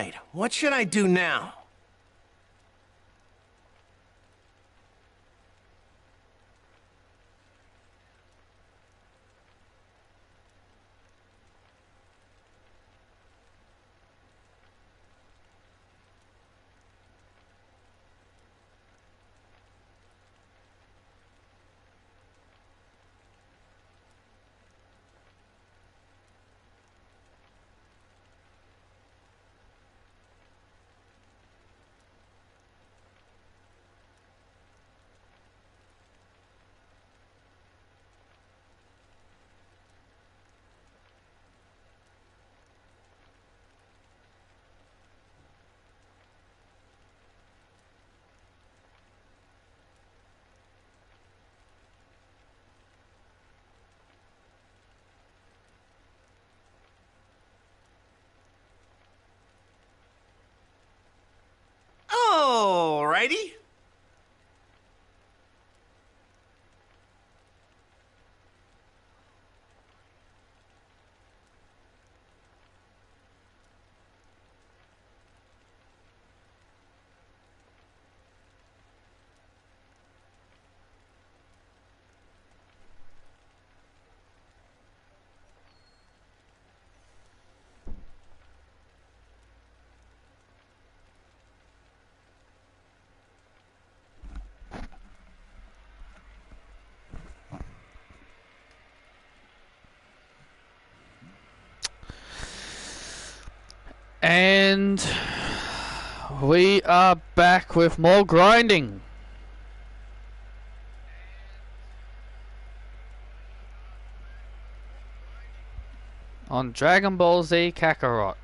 right, what should I do now? Alrighty. And we are back with more grinding. On Dragon Ball Z Kakarot.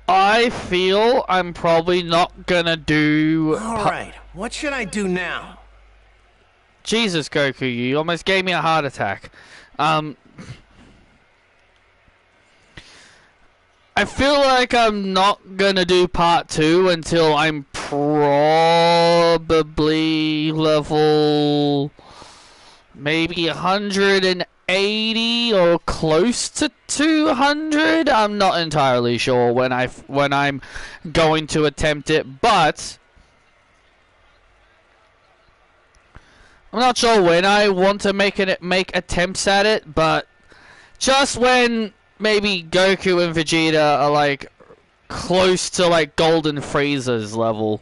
I feel I'm probably not gonna do... Alright, what should I do now? Jesus, Goku, you almost gave me a heart attack. I feel like I'm not gonna do part 2 until I'm probably level maybe 180 or close to 200. I'm not entirely sure when I'm going to attempt it, but I'm not sure when I want to make attempts at it, but just when maybe Goku and Vegeta are like close to like Golden Frieza's level.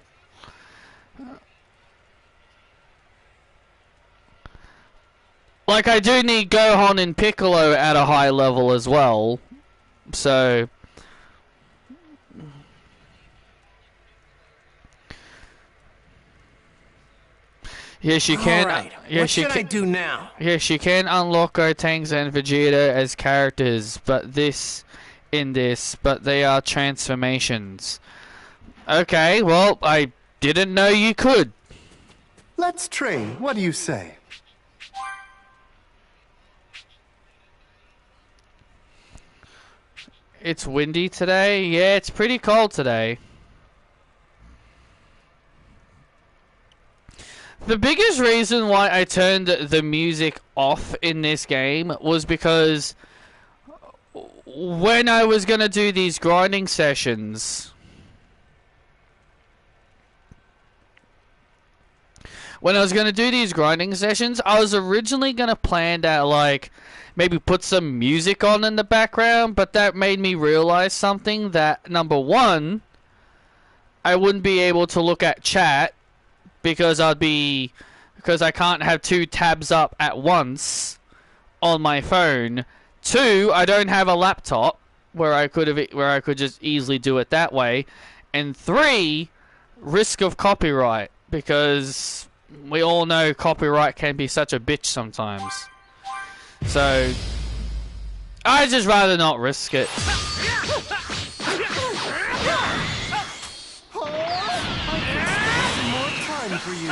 Like I do need Gohan and Piccolo at a high level as well. So yes, you can. Alright, yes, what should I do now? Yes, you can unlock Gotenks and Vegeta as characters, but they are transformations. Okay, well, I didn't know you could. Let's train. What do you say? It's windy today. Yeah, it's pretty cold today. The biggest reason why I turned the music off in this game was because when I was going to do these grinding sessions, I was originally going to plan that, like, maybe put some music on in the background, but that made me realize something, that number one, I wouldn't be able to look at chat because I can't have 2 tabs up at once on my phone. 2, I don't have a laptop where I could just easily do it that way. And 3, risk of copyright, because we all know copyright can be such a bitch sometimes. So I'd just rather not risk it. For you.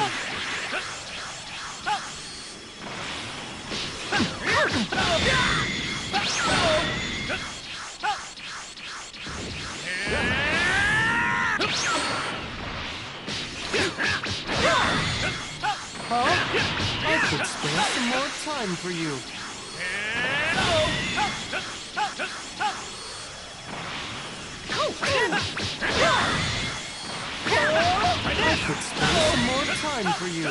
I could spare some more time for you. spare some more time for you.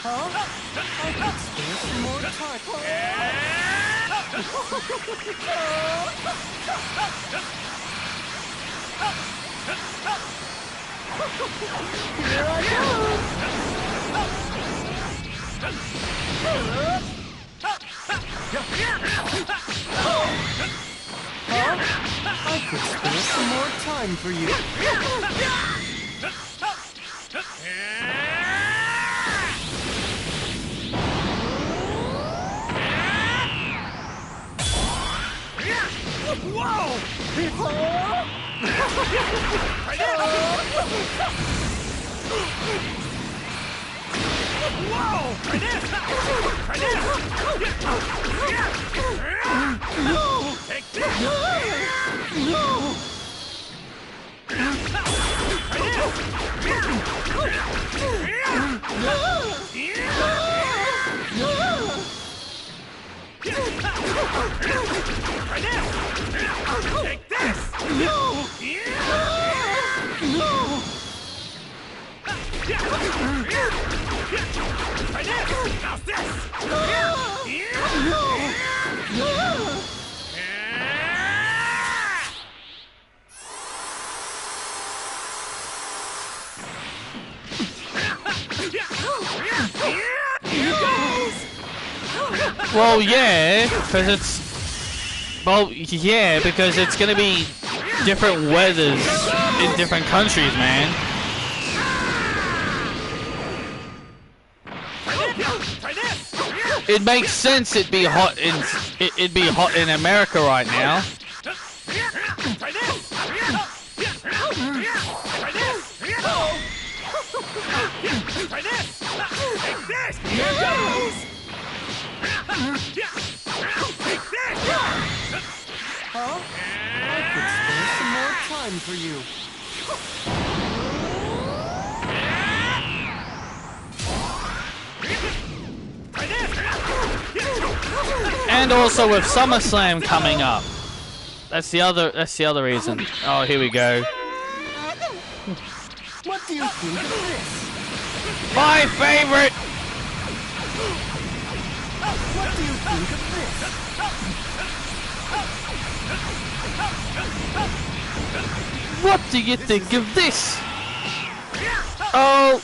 Huh? I could spare some more time. Here I I could spare some more time for you. Whoa! Take this! Well, yeah, because it's gonna be different weathers in different countries, man. It makes sense. It'd be hot in America right now. Huh? I could spare some more time for you. And also with SummerSlam coming up. That's the other reason. Oh, here we go. What do you think of this? My favorite! What do you think of this? What do you think of this? Oh!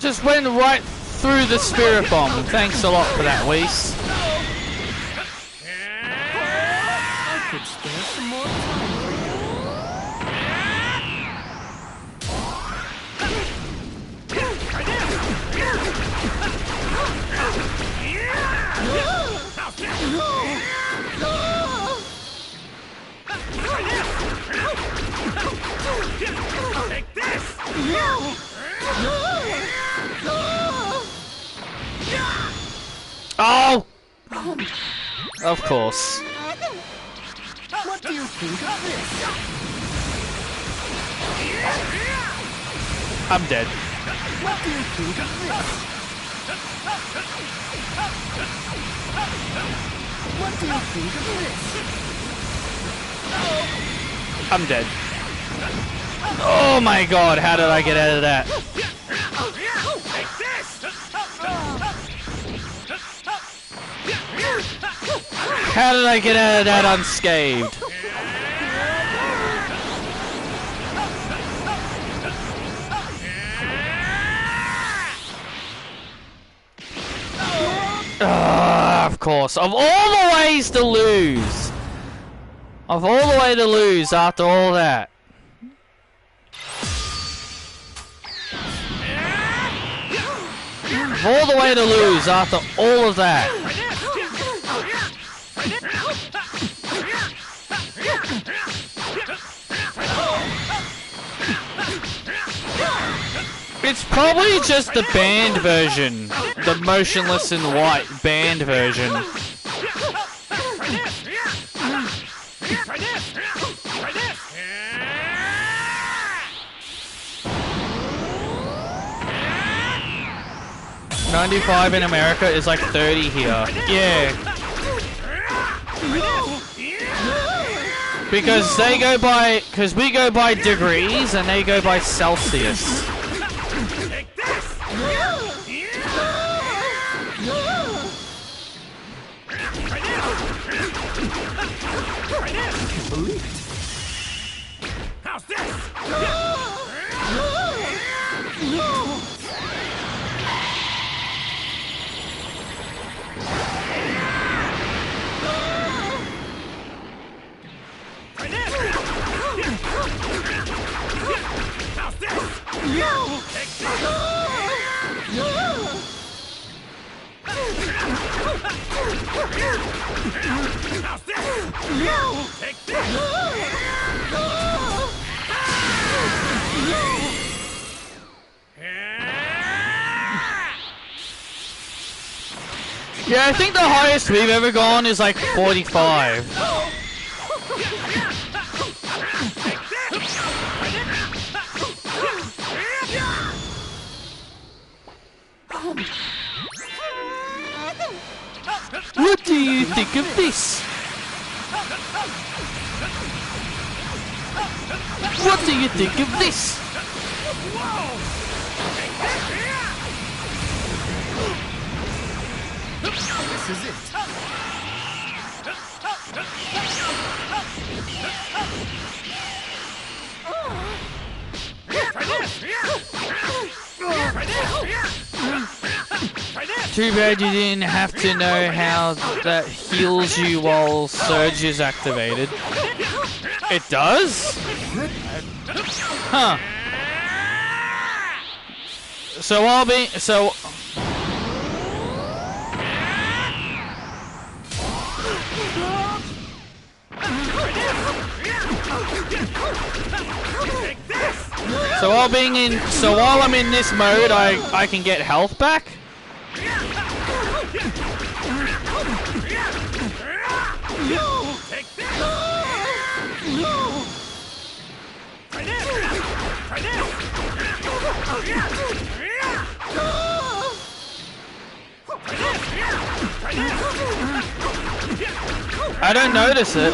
Just went right through the spirit bomb. Thanks a lot for that, Weiss. I could spare some more time for Take this! Oh! Of course. What do you think of this? I'm dead. What do you think of this? What do you think of this? I'm dead. Oh my god, how did I get out of that? How did I get out of that unscathed? Of course. Of all the ways to lose. Of all the way to lose after all that. Of all the way to lose after all of that. It's probably just the banned version. The motionless and white banned version. $95 in America is like 30 here. Yeah. Because they go by, because we go by degrees and they go by Celsius. How's this? Yeah, I think the highest we've ever gone is like 45. What do you think of this? What do you think of this? This is it. Too bad you didn't have to know how that heals you while Surge is activated. It does? Huh. So I'll be... So... So while I'm in this mode, I can get health back? I don't notice it.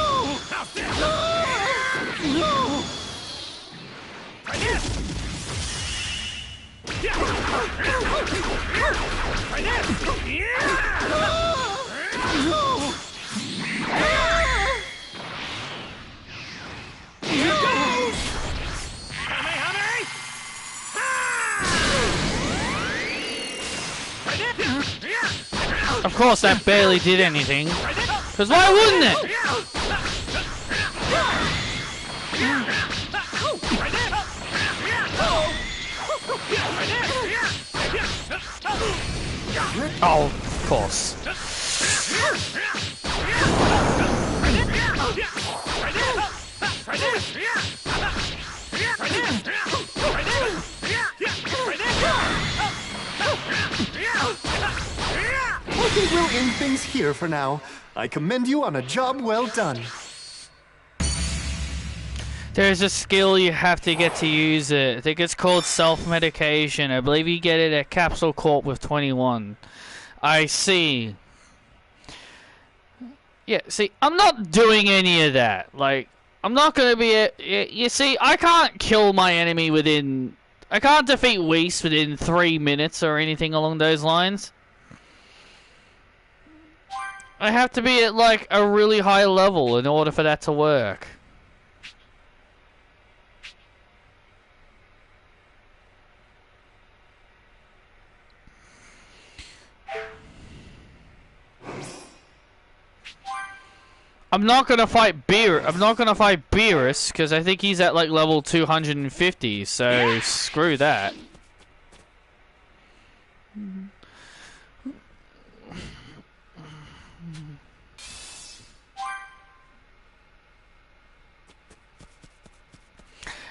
Of course, that barely did anything. Because why wouldn't it? Oh, of course. I think we'll end things here for now. I commend you on a job well done. There's a skill you have to get to use it. I think it's called self-medication. I believe you get it at Capsule Corp with 21. I see. Yeah, see, I'm not doing any of that. Like, I'm not gonna be you see, I can't kill my enemy within I can't defeat Whis within 3 minutes or anything along those lines. I have to be at like a really high level in order for that to work. I'm not gonna fight Beerus because I think he's at like level 250. So screw that.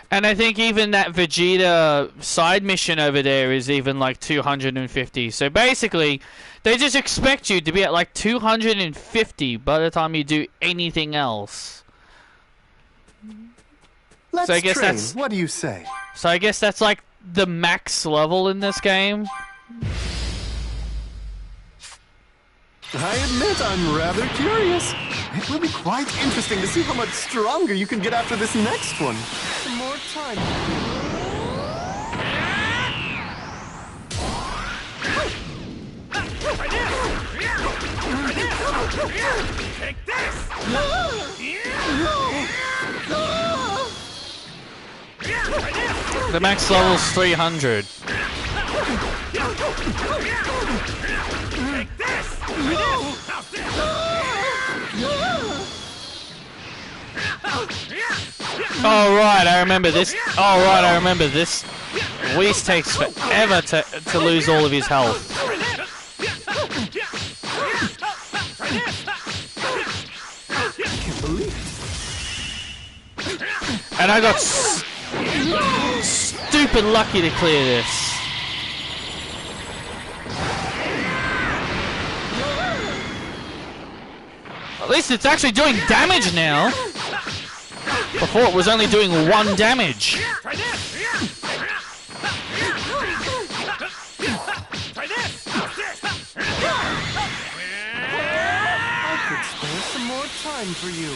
And I think even that Vegeta side mission over there is even like 250. So basically, they just expect you to be at like 250 by the time you do anything else. Let's So I guess train. that's- What do you say? So I guess that's like the max level in this game. I admit I'm rather curious. It will be quite interesting to see how much stronger you can get after this next one. Some more time. Take this! The max level's 300. Take this! How's this? Oh right, I remember this. Oh right, I remember this. Whis takes forever to lose all of his health. Can't believe it. And I got stupid lucky to clear this. At least it's actually doing damage now. Before it was only doing 1 damage. Try this! Try this! How's this? I could spare some more time for you.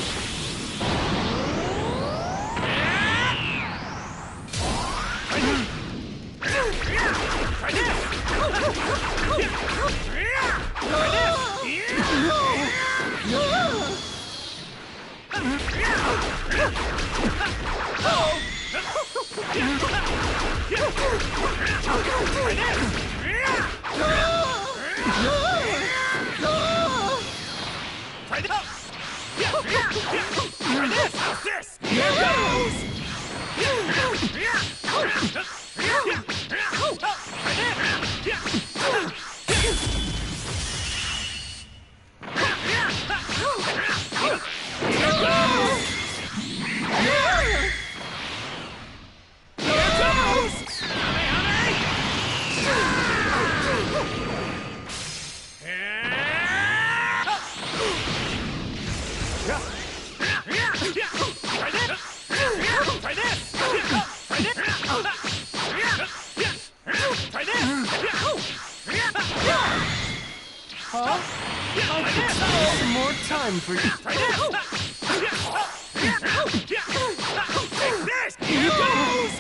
How's this? Here goes! I could spare some more time for you. Take this! Here goes!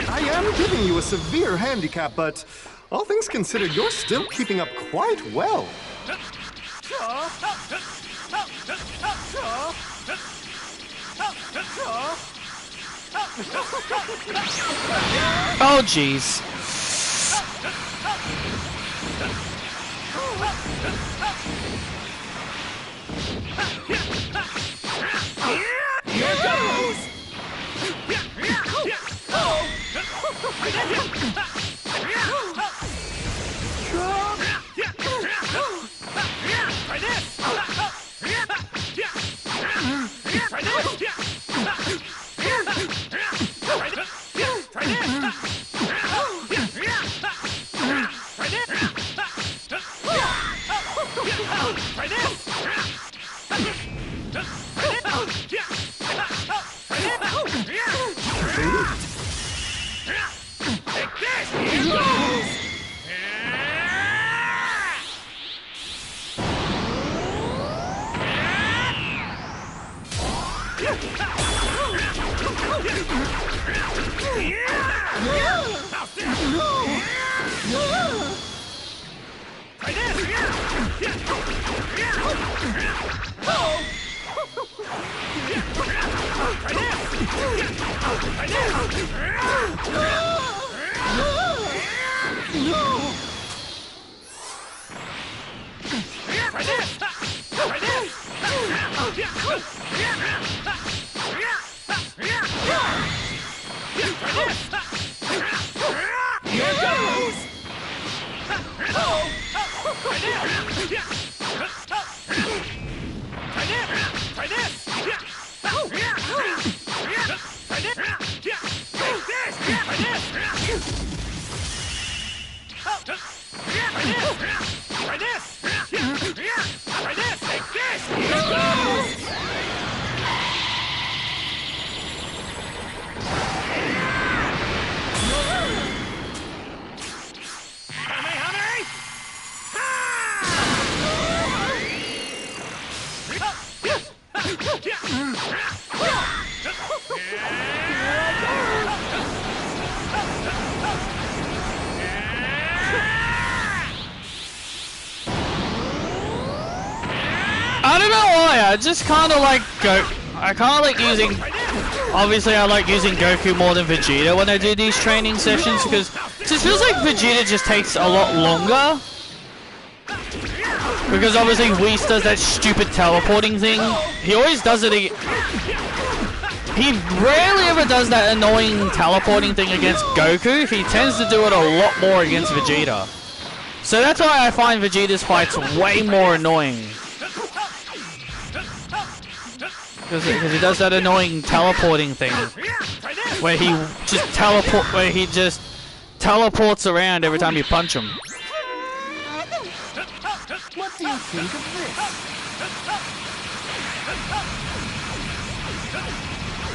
I am giving you a severe handicap, but all things considered, you're still keeping up quite well. Oh jeez. Here goes! Try this! Try I don't know why, I just kind of like I kind of like using, obviously I like using Goku more than Vegeta when I do these training sessions, because it just feels like Vegeta just takes a lot longer. Because obviously Whis does that stupid teleporting thing. He always does it, he rarely ever does that annoying teleporting thing against Goku. He tends to do it a lot more against Vegeta. So that's why I find Vegeta's fights way more annoying. Because he does that annoying teleporting thing, where he just teleports around every time you punch him. What do you think of this?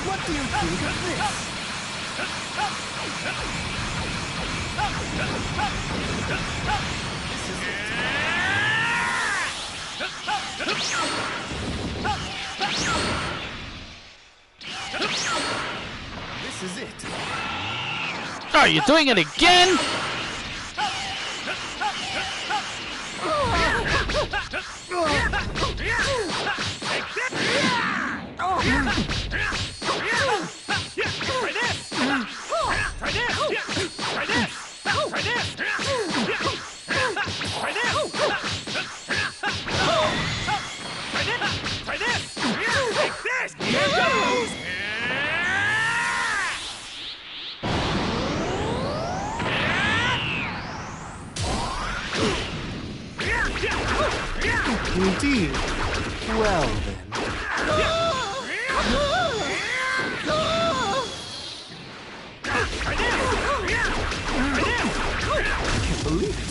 What do you think of this? This is it. Oh, you're doing it again? Indeed. Well then. I can't believe it.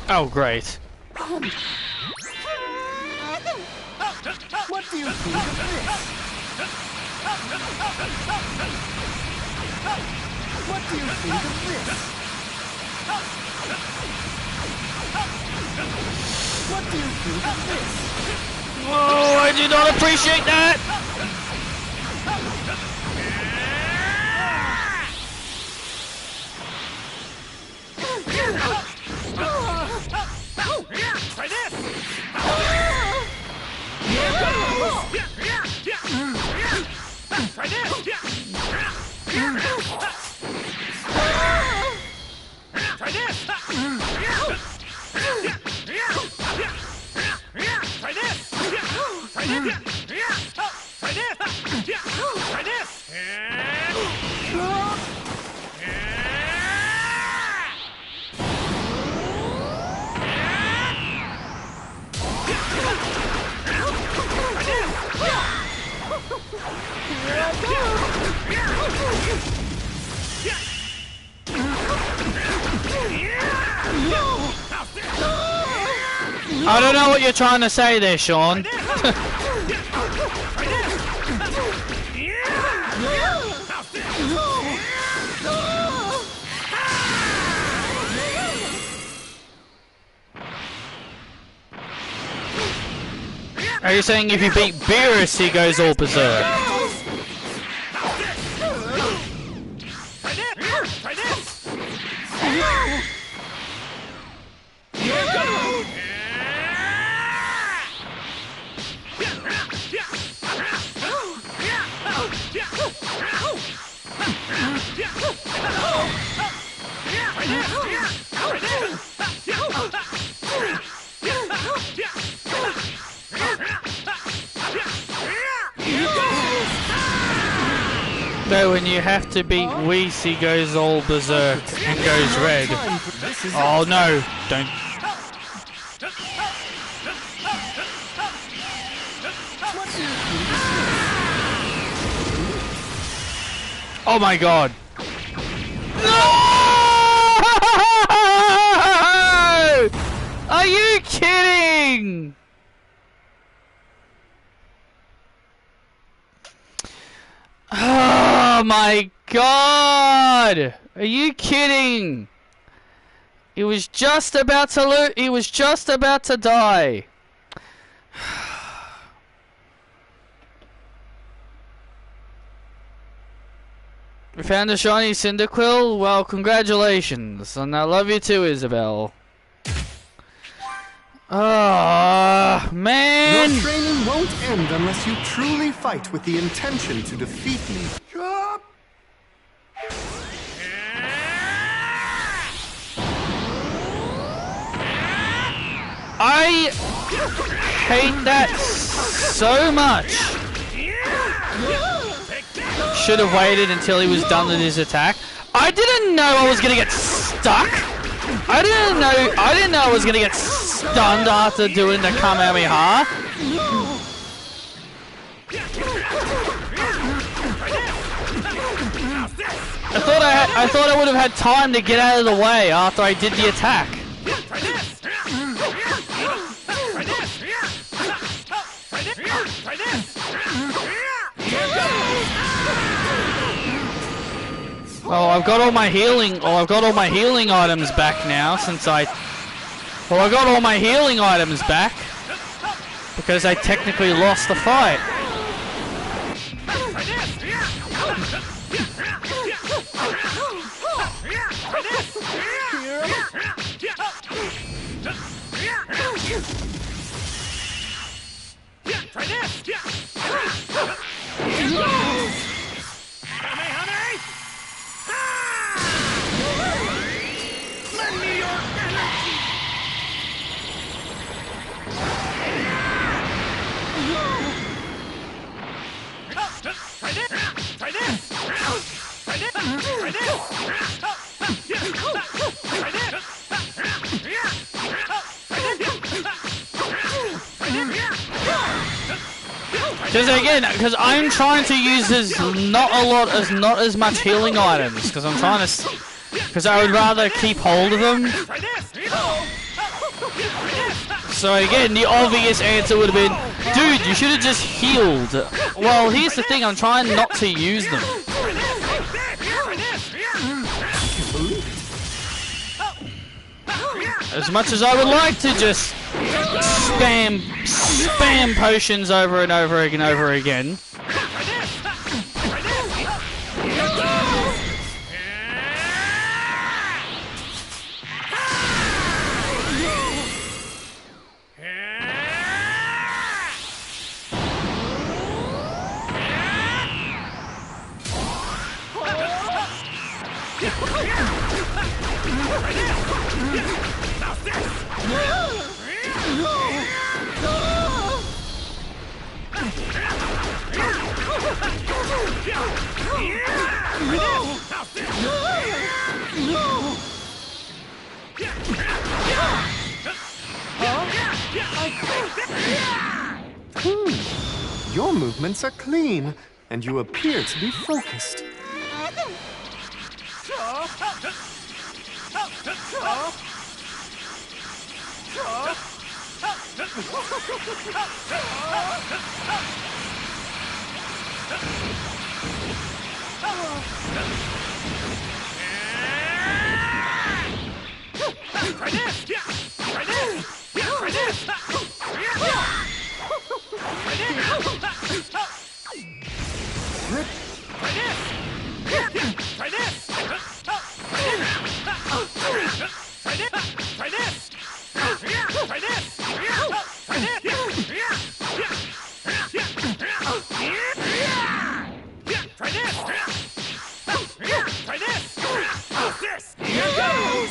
Oh, great. What do you think of this? What do you think of this? What do you think of this? Oh, I do not appreciate that! Try this! Try this! Try this! Try this! Try this! I don't know what you're trying to say there, Sean. Are you saying if you beat Beerus, he goes all berserk? No, when you have to beat Whis, he goes all berserk and goes red. Oh no, don't. Oh my god. No! Are you kidding? Oh my god! Are you kidding? He was just about to he was just about to die. We found a shiny Cyndaquil? Well, congratulations. And I love you too, Isabel. Ah, man! Your training won't end unless you truly fight with the intention to defeat me. I hate that so much. Should have waited until he was done with his attack. I didn't know I was gonna get stuck. I didn't know I was gonna get stunned after doing the Kamehameha. I thought I would have had time to get out of the way after I did the attack. Oh, I've got all my healing. Oh, I've got all my healing items back now since I. Well, I got all my healing items back because I technically lost the fight. Because I'm trying to use not as much healing items because I'm trying to because I would rather keep hold of them. So again, the obvious answer would have been, dude, you should have just healed. Well, here's the thing, I'm trying not to use them. As much as I would like to just spam potions over and over and over again. Your movements are clean, and you appear to be focused. Try this! Try this! Try this! Try this! Here goes!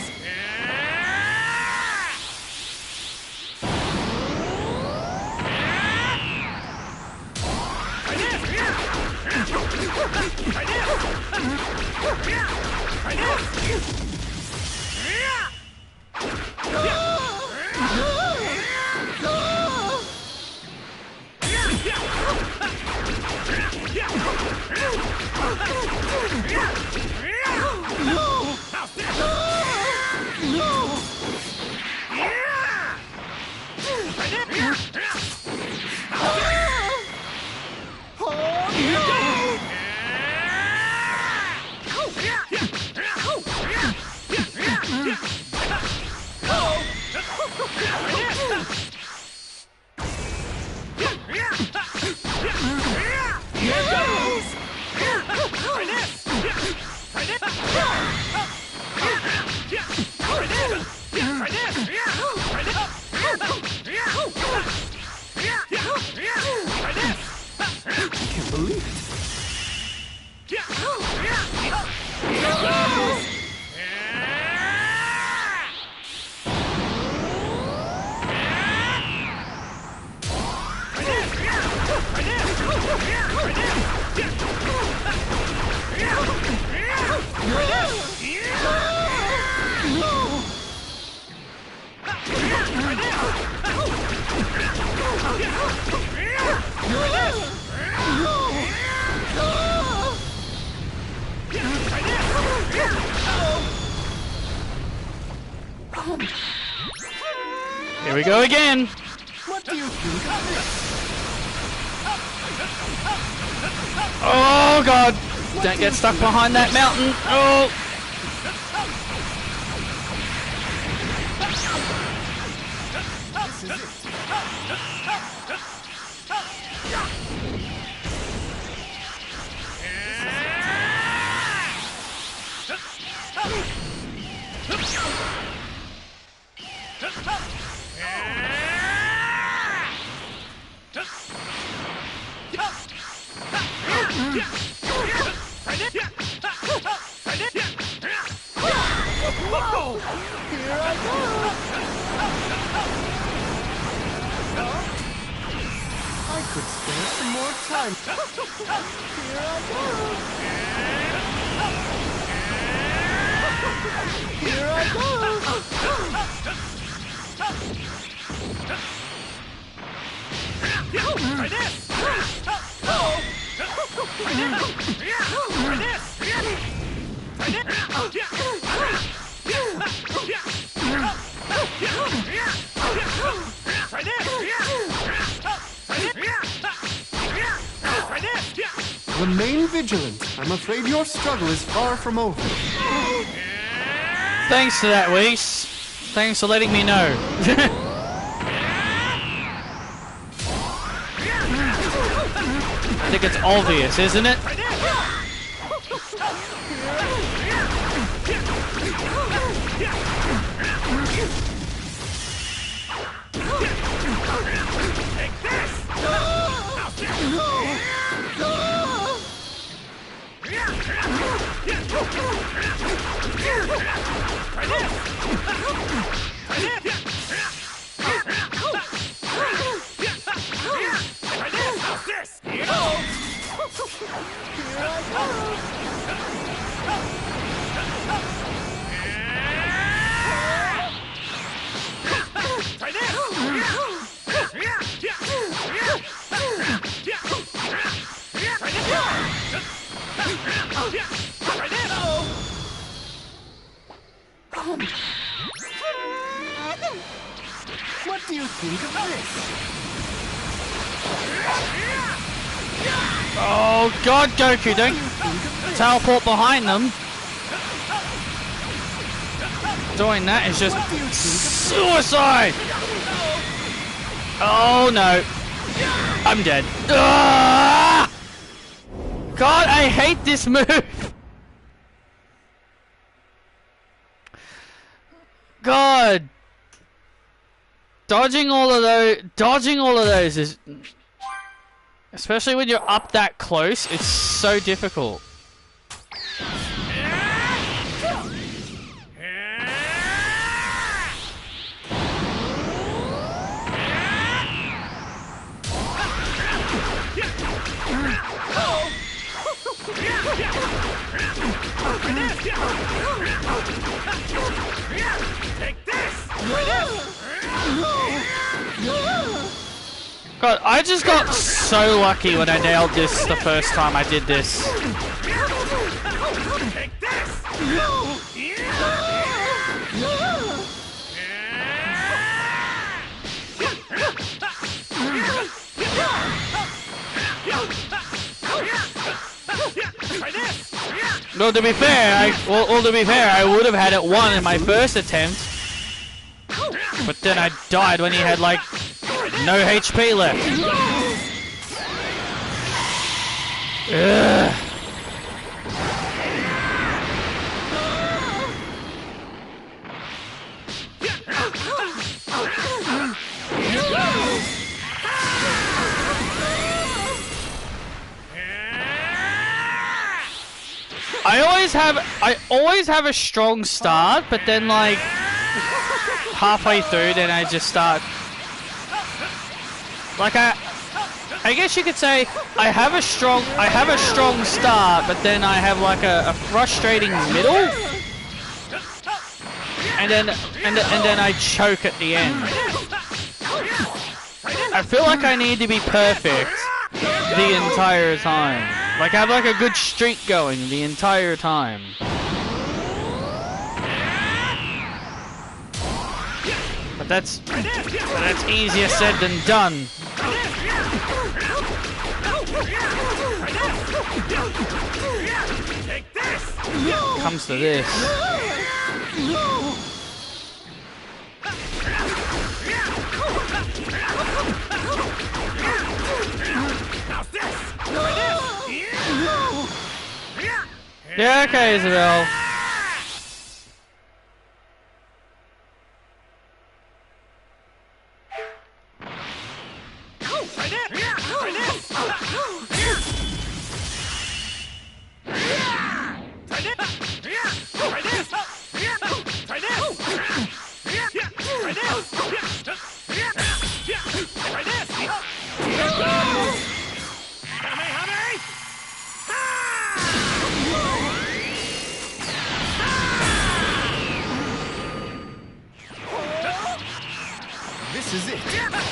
Here we go again. What do you think of this? Oh god! Don't get stuck behind that mountain. Oh! This is it. Whoa! Here I go! I could spare some more time. Here I go! Here I go! Try this! Try this! Remain vigilant. I'm afraid your struggle is far from over. Thanks for that, Weiss. Thanks for letting me know. I think it's obvious, isn't it? What do you think of this? Oh god, Goku, don't teleport behind them. Doing that is just suicide! Oh no. I'm dead. Ah! God, I hate this move! God! Dodging all of those is... Especially when you're up that close, it's so difficult. God, I just got so lucky when I nailed this the first time I did this. No, to be fair, I would have had it won in my first attempt. But then I died when he had like no HP left. Ugh. I always have a strong start, but then like halfway through, then I just start like I guess you could say I have a strong start, but then I have like a frustrating middle, and then I choke at the end. I feel like I need to be perfect the entire time. Like I have like a good streak going the entire time. But that's easier said than done. Comes to this. Yeah, okay, Isabel. This is it. Here I go!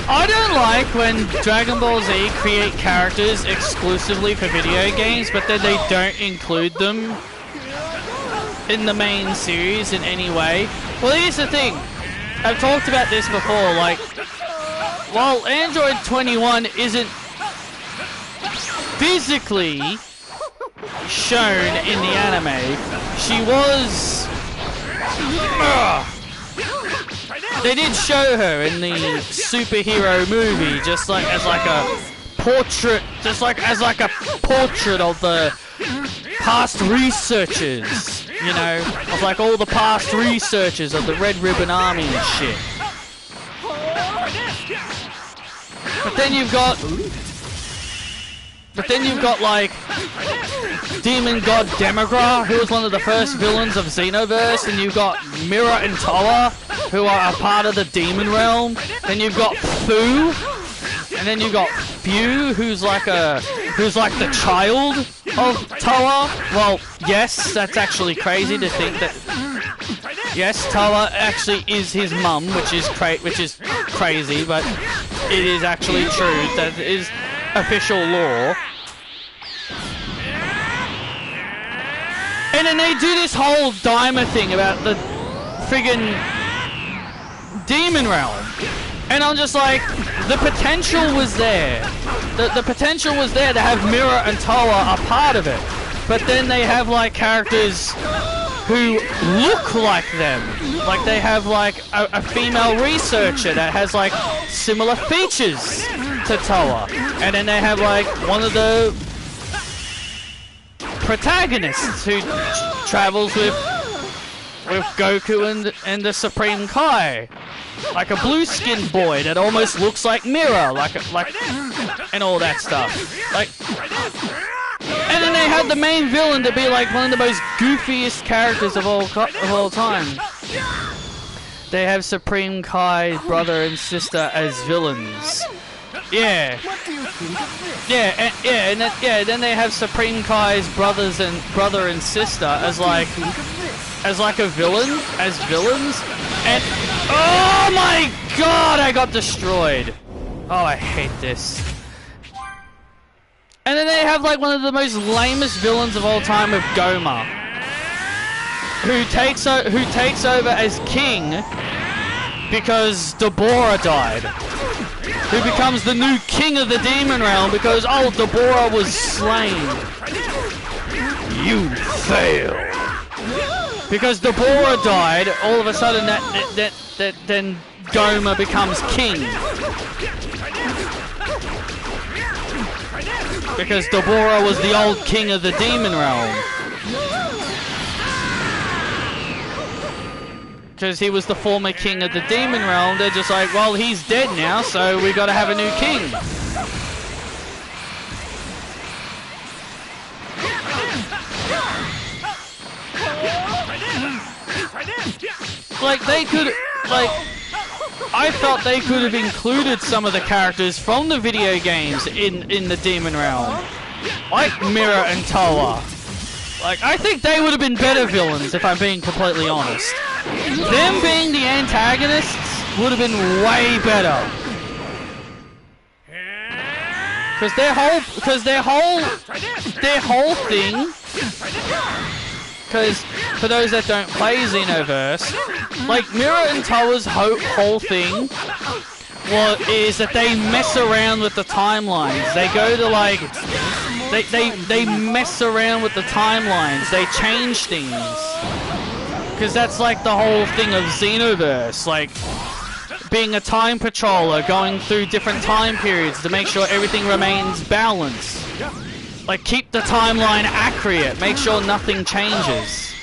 I don't like when Dragon Ball Z create characters exclusively for video games, but then they don't include them in the main series in any way. Well, here's the thing. I've talked about this before, while Android 21 isn't physically shown in the anime, she was... They did show her in the superhero movie, just like as like a portrait, as a portrait of the past researchers, you know, of like all the past researchers of the Red Ribbon Army and shit. But then you've got like Demon God Demigra, who was one of the first villains of Xenoverse, and you've got Mira and Toa, who are a part of the Demon Realm. Then you've got Fu, and then you've got Fu, who's like the child of Toa. Well, yes, that's actually crazy to think that. Yes, Toa actually is his mum, which is crazy, but it is actually true. That is official law. And then they do this whole Dimer thing about the friggin' Demon Realm. And I'm just like, the potential was there. The potential was there to have Mira and Toa a part of it. But then they have like characters who look like them. Like they have like a female researcher that has like similar features to Toa. And then they have like one of the protagonists who travels with Goku and the Supreme Kai. Like a blue-skinned boy that almost looks like Mira, like and all that stuff. Like, and then they had the main villain to be like one of the most goofiest characters of all time. They have Supreme Kai's brother and sister as villains. Yeah. Then they have Supreme Kai's brother and sister as like a villain, as villains. And oh my god, I got destroyed. Oh, I hate this. And then they have like one of the most lamest villains of all time with Goma, who takes over as king because Deborah died. Who becomes the new king of the Demon Realm because Deborah was slain. You fail. Because Deborah died, all of a sudden then Goma becomes king. Because Deborah was the old king of the Demon Realm. Because he was the former king of the Demon Realm, they're just like, well, he's dead now, so we gotta have a new king. Like, they could, like, I felt they could have included some of the characters from the video games in the Demon Realm. Like Mira and Toa. Like, I think they would have been better villains, if I'm being completely honest. Them being the antagonists would have been way better. Because their whole thing, because for those that don't play Xenoverse, like Mira and Toa's whole thing is that they mess around with the timelines. They go to like, they mess around with the timelines. They change things. Because that's like the whole thing of Xenoverse, like being a time patroller, going through different time periods to make sure everything remains balanced. Like keep the timeline accurate, make sure nothing changes.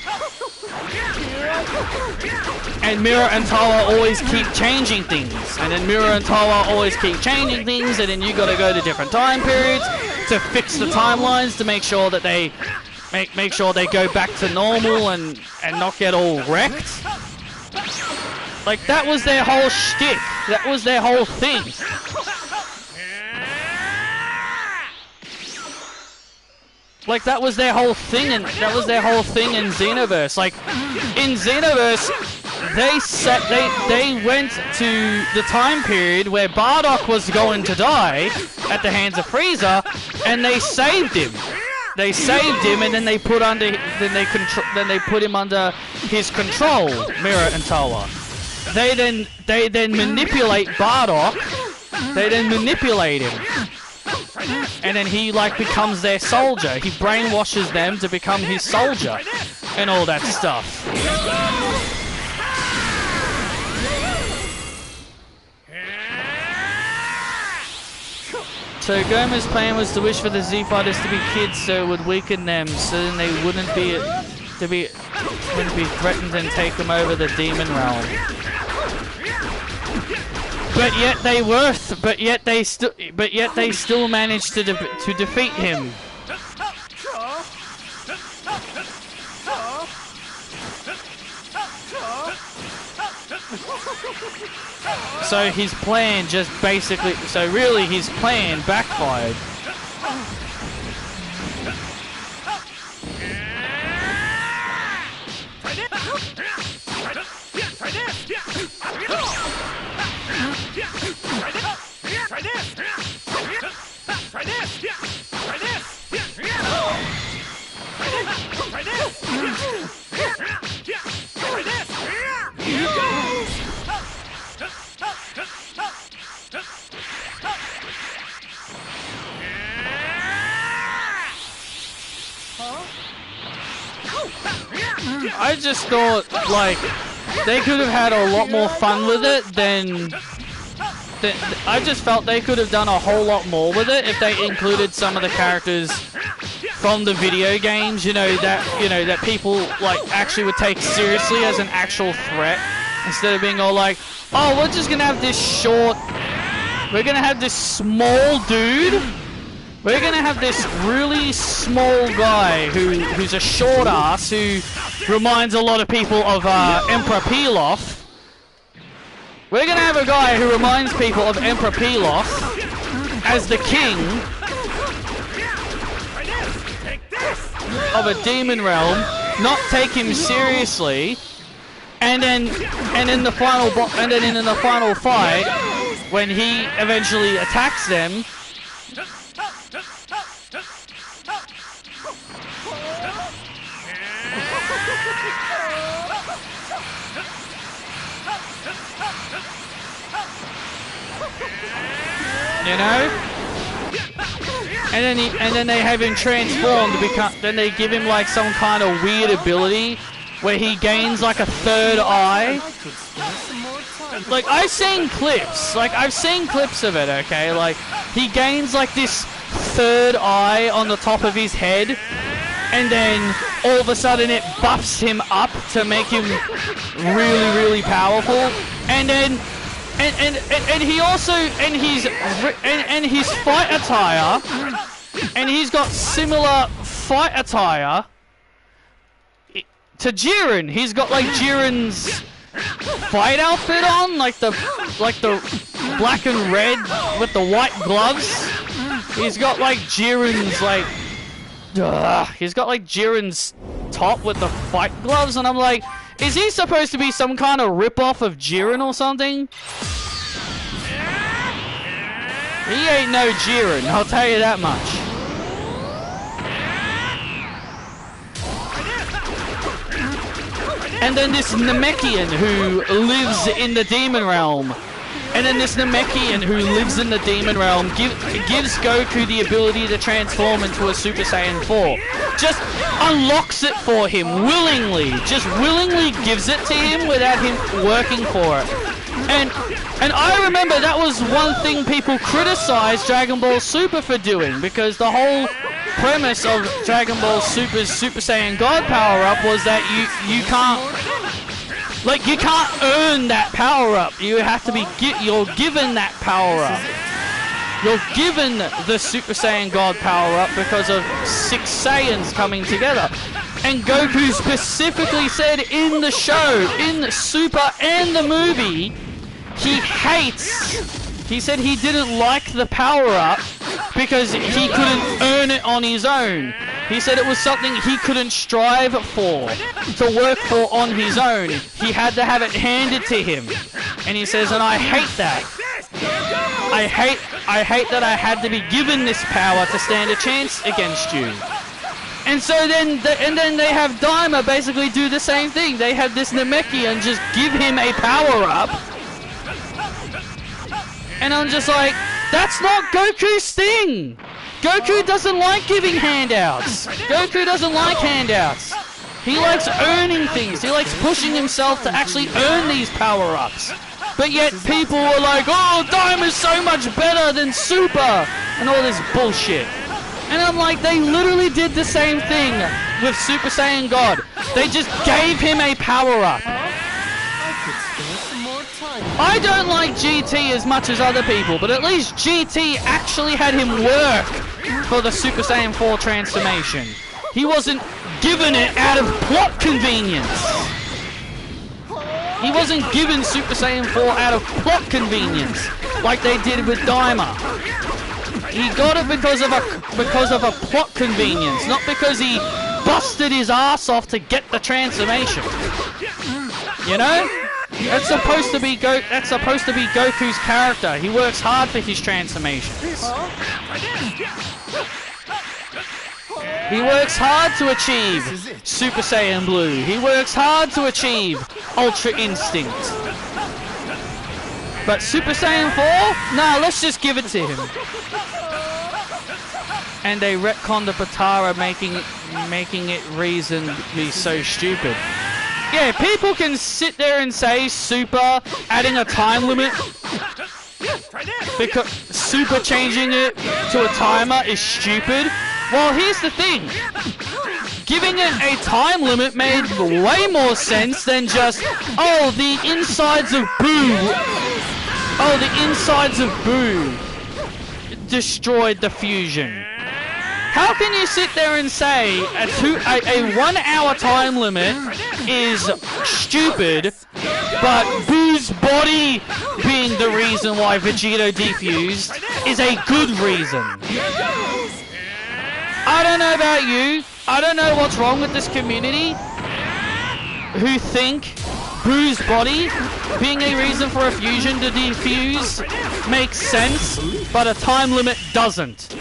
And Mira and Toa always keep changing things, and then Mira and Toa always keep changing things, and then you gotta go to different time periods to fix the timelines to make sure that they make sure they go back to normal and not get all wrecked. Like that was their whole shtick. That was their whole thing. Like that was their whole thing, and that was their whole thing in Xenoverse. Like in Xenoverse, they went to the time period where Bardock was going to die at the hands of Frieza, and they saved him. They saved him, and then they put him under his control, Mira and Toa. They then manipulate Bardock They then manipulate him. And then he like becomes their soldier. He brainwashes them to become his soldier and all that stuff. So Goma's plan was to wish for the Z fighters to be kids so it would weaken them, so then they wouldn't be threatened and take them over the demon realm. But yet they still managed to defeat him. So his plan just basically, so really his plan backfired. I just thought, like, they could have had a lot more fun with it than... I just felt they could have done a whole lot more with it if they included some of the characters from the video games, that people, like, actually would take seriously as an actual threat, instead of being all like, oh, we're just gonna have this we're gonna have this small dude. We're gonna have this really small guy who's a short ass who reminds a lot of people of Emperor Pilaf. We're gonna have a guy who reminds people of Emperor Pilaf as the king of a demon realm, not take him seriously, and then in the final fight, when he eventually attacks them. And then they have him transformed to become. Then they give him like some kind of weird ability where he gains like a third eye. Like I've seen clips of it. Okay, like he gains like this third eye on the top of his head, and then all of a sudden it buffs him up to make him really, really powerful, and then. And he also and his fight attire, and he's got similar fight attire to Jiren. He's got like Jiren's fight outfit on, like the black and red with the white gloves. He's got like Jiren's he's got like Jiren's top with the fight gloves, and I'm like, is he supposed to be some kind of rip-off of Jiren or something? He ain't no Jiren, I'll tell you that much. And then this Namekian who lives in the demon realm. And then this Namekian who lives in the demon realm gives Goku the ability to transform into a Super Saiyan 4. Just unlocks it for him willingly. Just willingly gives it to him without him working for it. And I remember that was one thing people criticized Dragon Ball Super for doing, because the whole premise of Dragon Ball Super's Super Saiyan God power-up was that you can't earn that power-up. You have to be you're given that power-up. You're given the Super Saiyan God power-up because of 6 Saiyans coming together. And Goku specifically said in the show, in the Super and the movie, he said he didn't like the power-up because he couldn't earn it on his own. He said it was something he couldn't strive for, to work for on his own. He had to have it handed to him. And he says, and I hate that. I hate that I had to be given this power to stand a chance against you. And so then they have Daima basically do the same thing. They have this Namekian just give him a power-up. And I'm just like, that's not Goku's thing! Goku doesn't like giving handouts! Goku doesn't like handouts! He likes earning things, he likes pushing himself to actually earn these power-ups. But yet people are like, oh, Daima's so much better than Super! And all this bullshit. And I'm like, they literally did the same thing with Super Saiyan God. They just gave him a power-up. I don't like GT as much as other people, but at least GT actually had him work for the Super Saiyan 4 transformation. He wasn't given it out of plot convenience. He wasn't given Super Saiyan 4 out of plot convenience like they did with Daima. He got it because of a plot convenience, not because he busted his ass off to get the transformation. You know? That's supposed to be Goku's character. He works hard for his transformations. He works hard to achieve Super Saiyan Blue. He works hard to achieve Ultra Instinct. But Super Saiyan 4? Nah, let's just give it to him. And they retconned the Potara, making it reason be so stupid. Yeah, people can sit there and say Super adding a time limit because Super changing it to a timer is stupid. Well, here's the thing. Giving it a time limit made way more sense than just, oh, the insides of Boo. Oh, the insides of Boo destroyed the fusion. How can you sit there and say a 1 hour time limit is stupid, but Boo's body being the reason why Vegito defused is a good reason? I don't know about you. I don't know what's wrong with this community who think Boo's body being a reason for a fusion to defuse makes sense, but a time limit doesn't.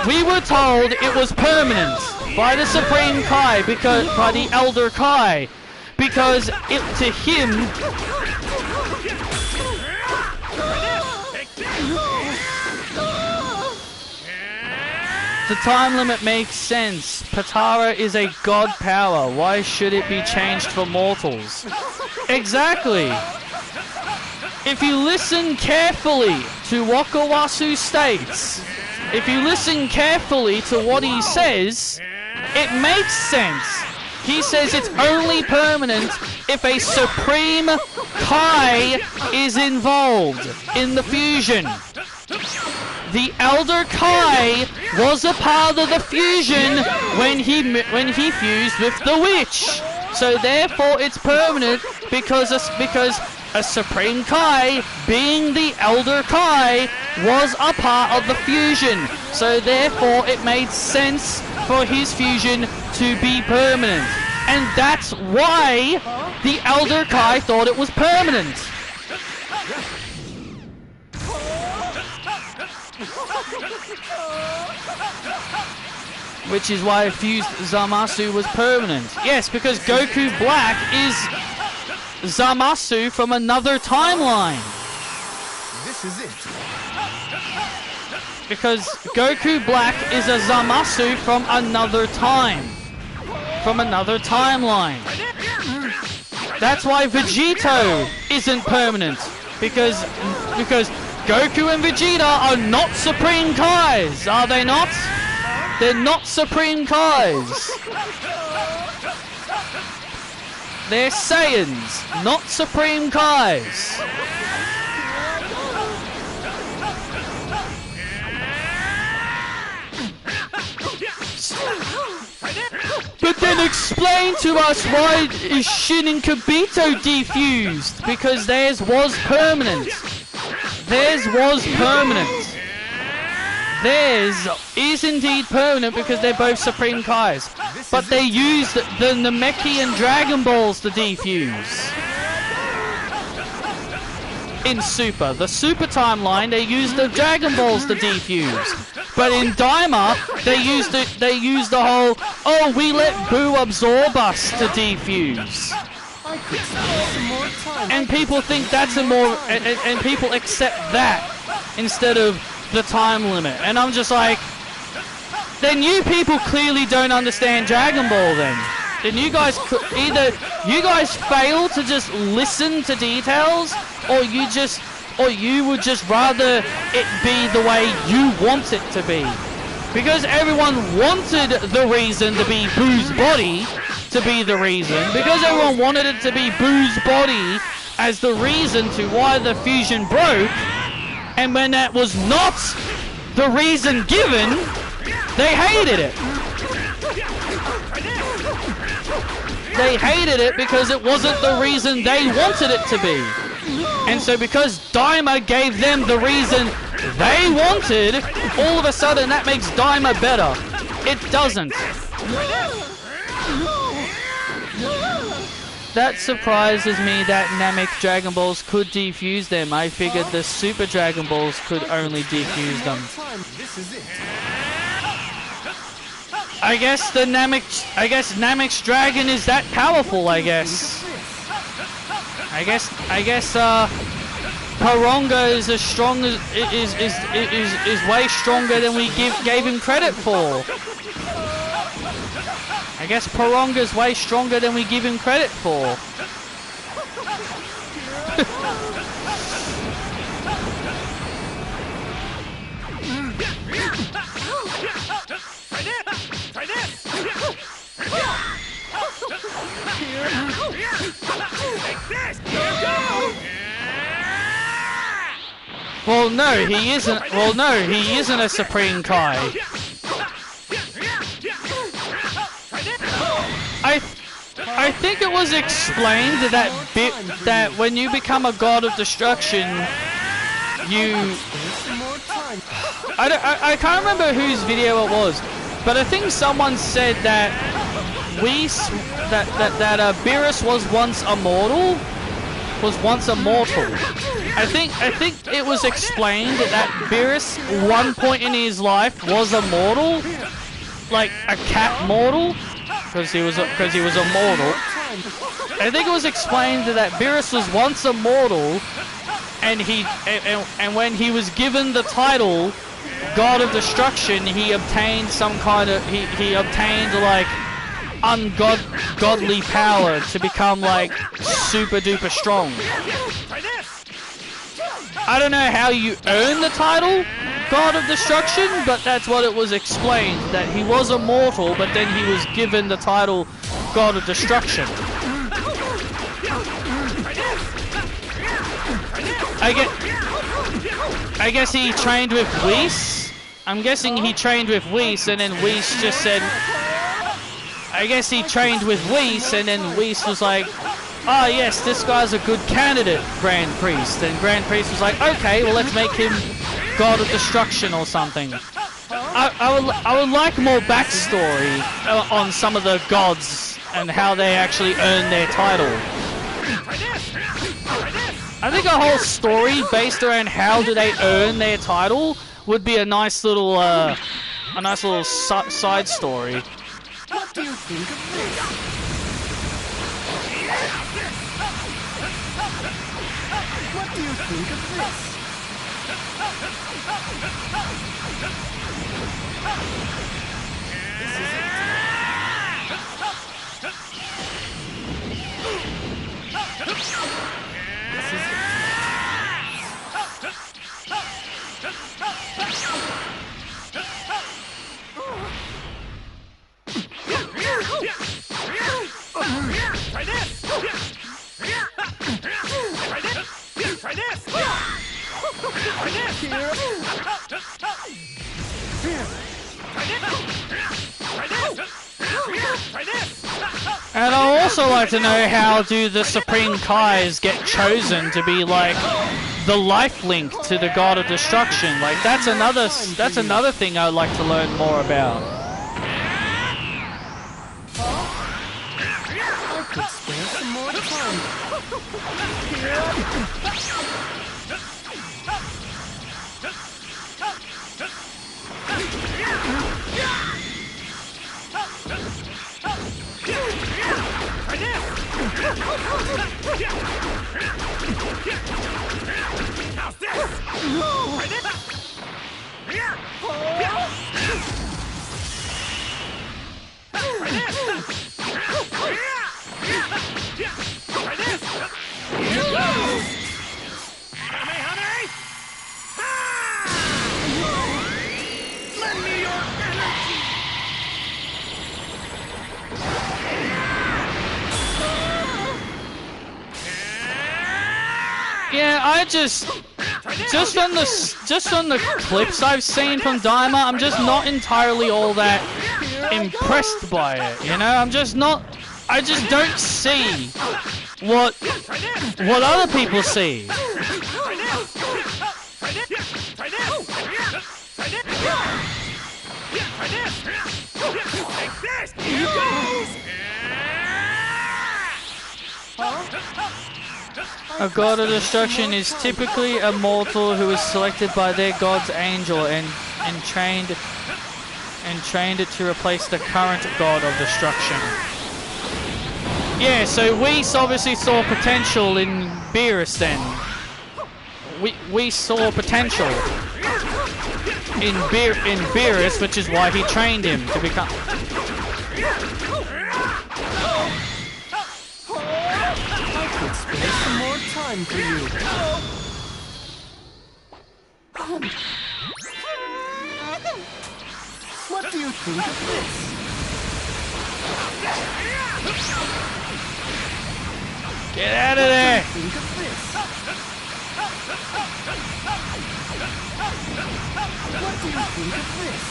We were told it was permanent by the Supreme Kai, by the Elder Kai, because to him, the time limit makes sense. Potara is a god power. Why should it be changed for mortals? Exactly. If you listen carefully to what Kawasu states, if you listen carefully to what he says, it makes sense. He says it's only permanent if a Supreme Kai is involved in the fusion. The Elder Kai was a part of the fusion when he fused with the Witch. So therefore it's permanent because a Supreme Kai, being the Elder Kai, was a part of the fusion. So therefore it made sense for his fusion to be permanent. And that's why the Elder Kai thought it was permanent. Which is why fused Zamasu was permanent. Yes, because Goku Black is Zamasu from another timeline. This is it. Because Goku Black is a Zamasu from another time. From another timeline. That's why Vegito isn't permanent. Because Goku and Vegeta are not Supreme Kais, are they not? They're not Supreme Kais. They're Saiyans, not Supreme Kais. But then explain to us why is Shin and Kibito defused? Because theirs was permanent. Theirs was permanent. Theirs is indeed permanent because they're both Supreme Kais. But they used the Namekian Dragon Balls to defuse. In Super. The Super timeline, they used the Dragon Balls to defuse. But in Daima, they used the whole, oh, we let Boo absorb us to defuse. I could spend some more time. and people think that's a more, and people accept that instead of the time limit. And I'm just like, then you people clearly don't understand Dragon Ball then. Then you guys could either you guys fail to just listen to details, or you would just rather it be the way you want it to be. Because everyone wanted the reason to be Boo's body to be the reason. Because everyone wanted it to be Boo's body as the reason to why the fusion broke. And when that was not the reason given, they hated it. They hated it because it wasn't the reason they wanted it to be. And so because Daima gave them the reason they wanted, all of a sudden that makes Daima better. It doesn't. That surprises me that Namek Dragon Balls could defuse them. I figured the Super Dragon Balls could only defuse them. I guess Namek's dragon is that powerful, I guess. I guess Paronga is as strong as is way stronger than we gave him credit for. I guess Paronga's way stronger than we give him credit for. Well, no, he isn't. Well, no, he isn't a Supreme Kai. I think it was explained that when you become a god of destruction, I can't remember whose video it was, but I think someone said that Beerus was once immortal. I think it was explained that Beerus, one point in his life, was immortal, like a cat mortal, because he was immortal. I think it was explained that Beerus was once immortal, and when he was given the title God of Destruction, he obtained some kind of he obtained like ungodly power to become like super duper strong. I don't know how you earn the title God of Destruction, but that's what it was explained, that he was immortal, but then he was given the title God of Destruction. I guess he trained with Whis. I'm guessing he trained with Whis, and then Whis just said, I guess he trained with Whis, and then Whis was like, oh yes, this guy's a good candidate, Grand Priest. And Grand Priest was like, okay, well let's make him God of Destruction or something. I would like more backstory on some of the gods and how they actually earn their title. I think a whole story based around how do they earn their title would be a nice little side story. What do you think of this? What do you think of this? This is it. This is it. Try this! Try this! And I'd also like to know, how do the Supreme Kais get chosen to be like the life link to the God of Destruction? Like that's another thing I'd like to learn more about. I could spare some more time. How's this? Try this. Yeah. Try this. Try this. Kamehameha! Lend me your energy! Yeah, I just on the clips I've seen from Daima, I'm just not entirely all that impressed by it. You know, I just don't see what other people see. A god of destruction is typically a mortal who is selected by their god's angel and trained it to replace the current god of destruction. Yeah, so Whis obviously saw potential in Beerus then. We saw potential in Beerus, which is why he trained him to become... There's some more time for you. What do you think of this? Get out of there! Think of this. What do you think of this?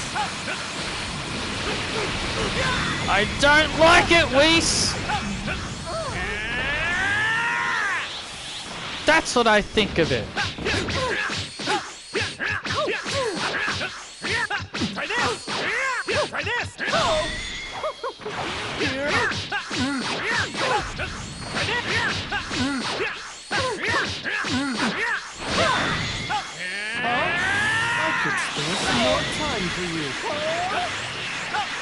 I don't like it, Whis! That's what I think of it. Try this! Try this! I could spare some more time for you.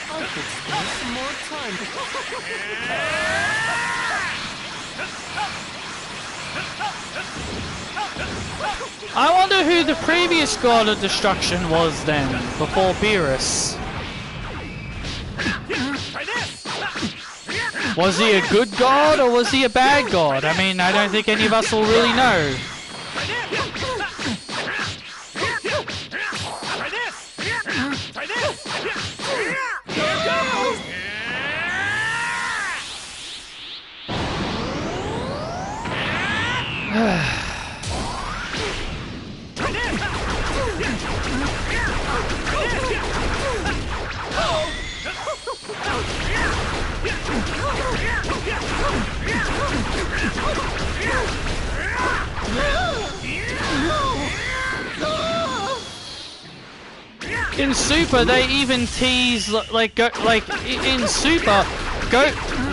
I could spare some more time for I wonder who the previous god of destruction was then, before Beerus. Was he a good god or was he a bad god? I mean, I don't think any of us will really know. In Super, they even tease in Super,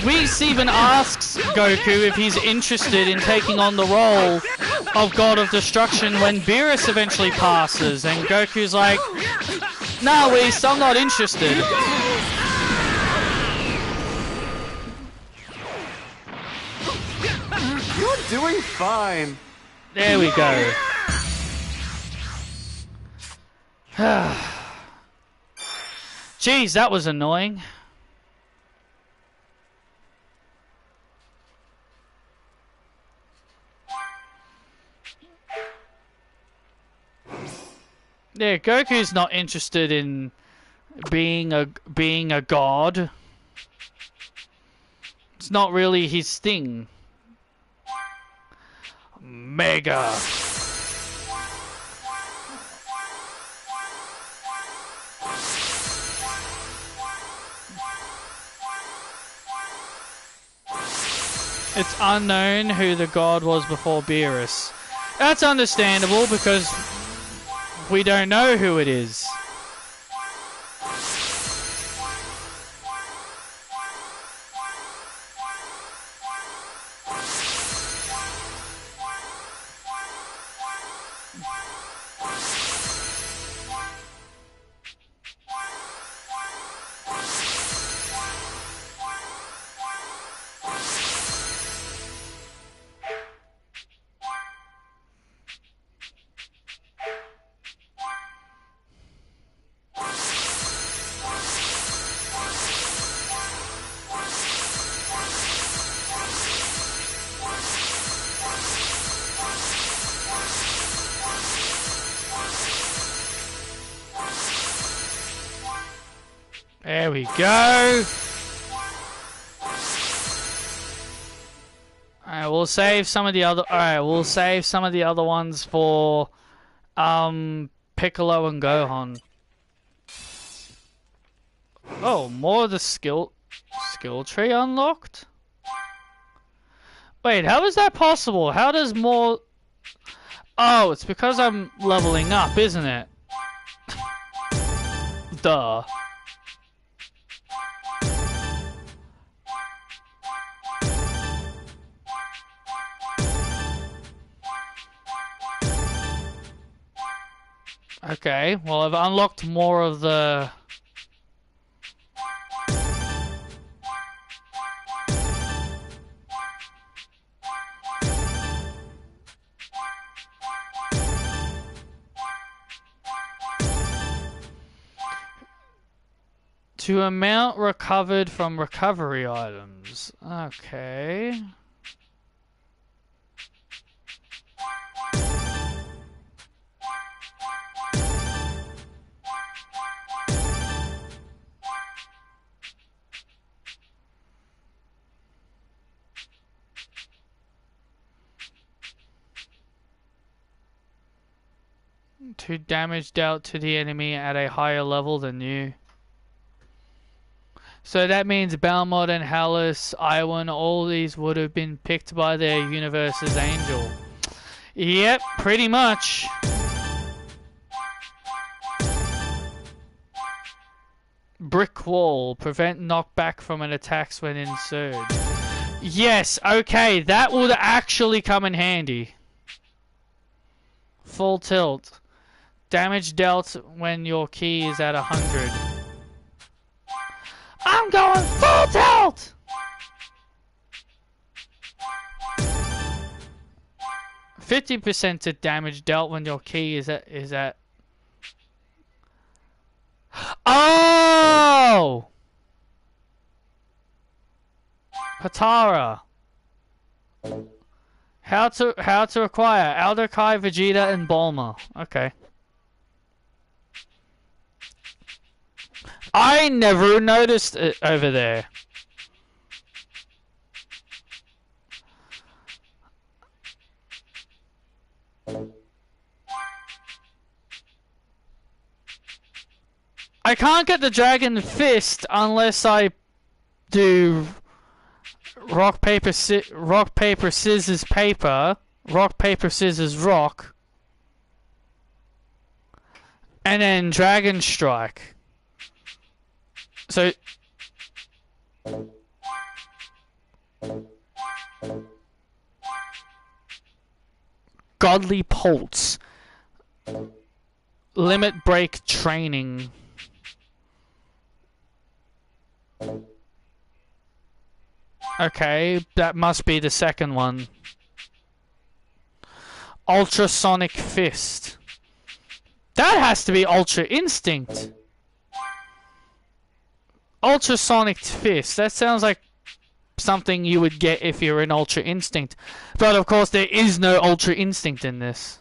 Whis even asks Goku if he's interested in taking on the role of God of Destruction when Beerus eventually passes, and Goku's like, "Nah, Whis, I'm not interested." You're doing fine. There we go. Jeez, that was annoying. Yeah, Goku's not interested in being a god. It's not really his thing. Mega. It's unknown who the god was before Beerus. That's understandable because we don't know who it is. There we go. Alright, we'll save some of the other. Alright, we'll save some of the other ones for Piccolo and Gohan. Oh, more of the skill tree unlocked? Wait, how is that possible? How does more... Oh, it's because I'm leveling up, isn't it? Duh. Okay, well I've unlocked more of the... To amount recovered from recovery items. Okay. To damage dealt to the enemy at a higher level than you. So that means Balmod and Hallis, Iwan, all these would have been picked by their universe's angel. Yep, pretty much. Brick wall. Prevent knockback from an attack when in surge. Yes, okay, that would actually come in handy. Full tilt. Damage dealt when your key is at 100. I'm going full tilt! %50 to damage dealt when your key is at... Oh! Patara. How to acquire Alderkai, Vegeta, and Bulma. Okay. I never noticed it over there. I can't get the Dragon Fist unless I do rock, paper, scissors, paper, rock, paper, scissors, rock, and then Dragon Strike. So Godly Pulse. Limit break training. Okay, that must be the second one. Ultrasonic Fist. That has to be Ultra Instinct. Ultrasonic Fist. That sounds like something you would get if you're in Ultra Instinct. But of course there is no Ultra Instinct in this.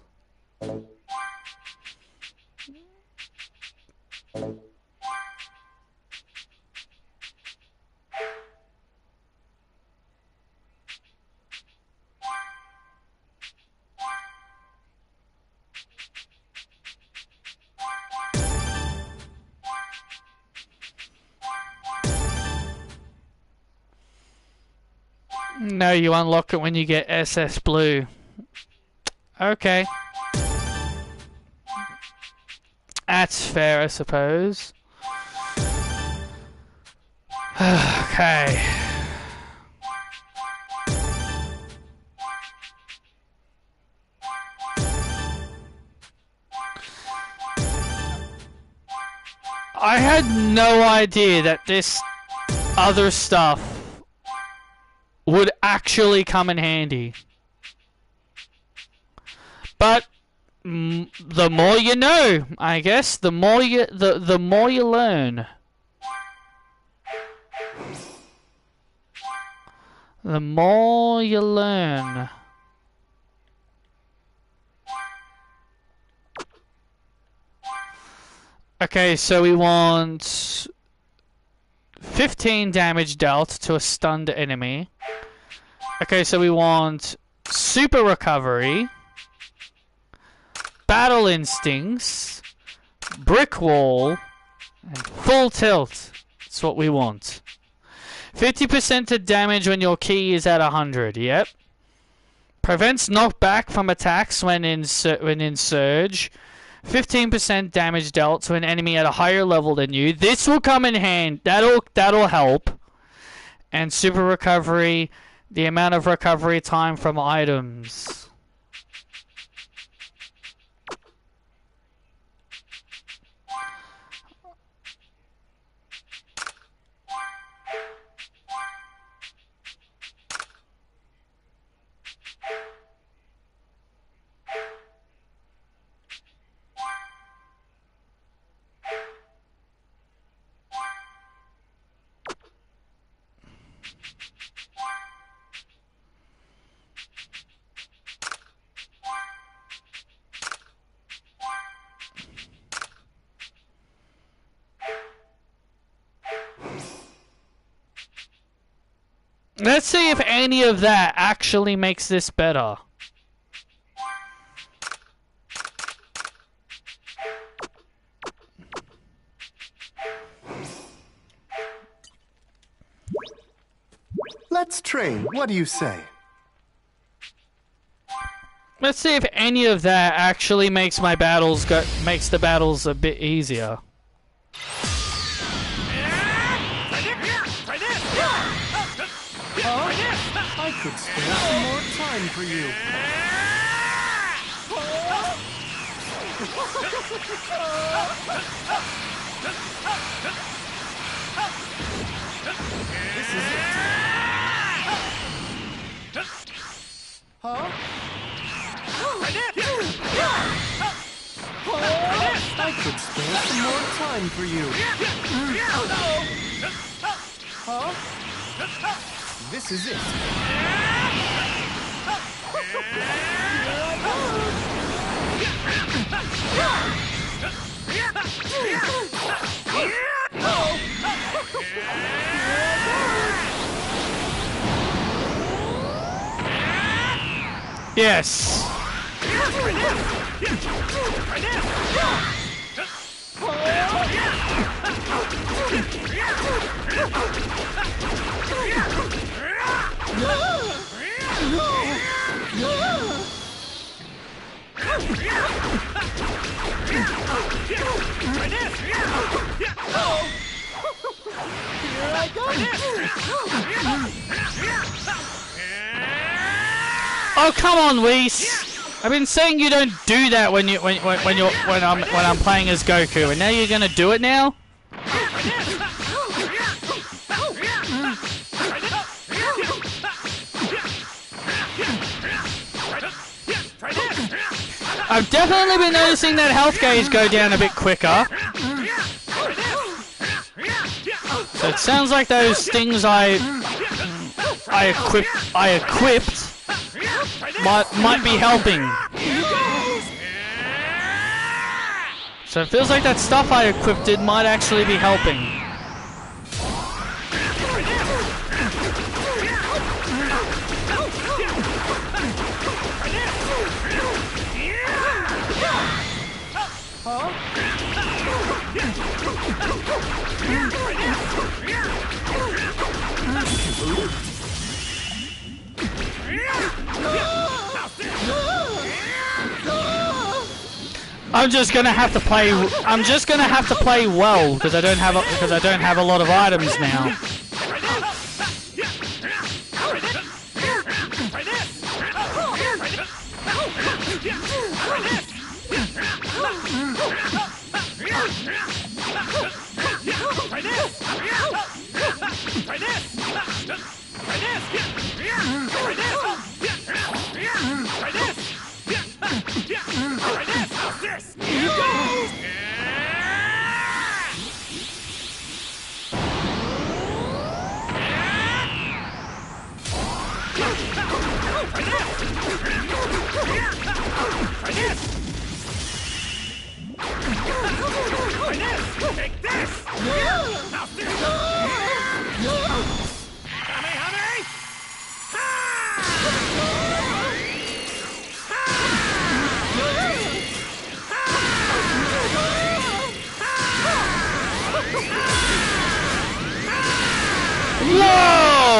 No, you unlock it when you get SS Blue. Okay. That's fair, I suppose. Okay. I had no idea that this other stuff would actually come in handy. But the more you know, I guess, the more you learn. The more you learn. Okay, so we want 15 damage dealt to a stunned enemy. Okay, so we want super recovery, battle instincts, brick wall, and full tilt. That's what we want. 50% of damage when your key is at 100. Yep. Prevents knockback from attacks when in surge. 15% damage dealt to an enemy at a higher level than you. This will come in hand. That'll help. And super recovery, the amount of recovery time from items. Let's see if any of that actually makes this better. Let's train. What do you say? Let's see if any of that actually makes my battles makes the battles a bit easier. I could spare some more time for you. This is it. Huh? I could spare some more time for you. Huh? This is it. Yes. Oh, come on, Whis. I've been saying you don't do that when I'm playing as Goku, and now you're gonna do it now? I've definitely been noticing that health gauge go down a bit quicker. So it sounds like those things I equipped might be helping. So it feels like that stuff I equipped might actually be helping. I'm just gonna have to play well because I don't have a lot of items now.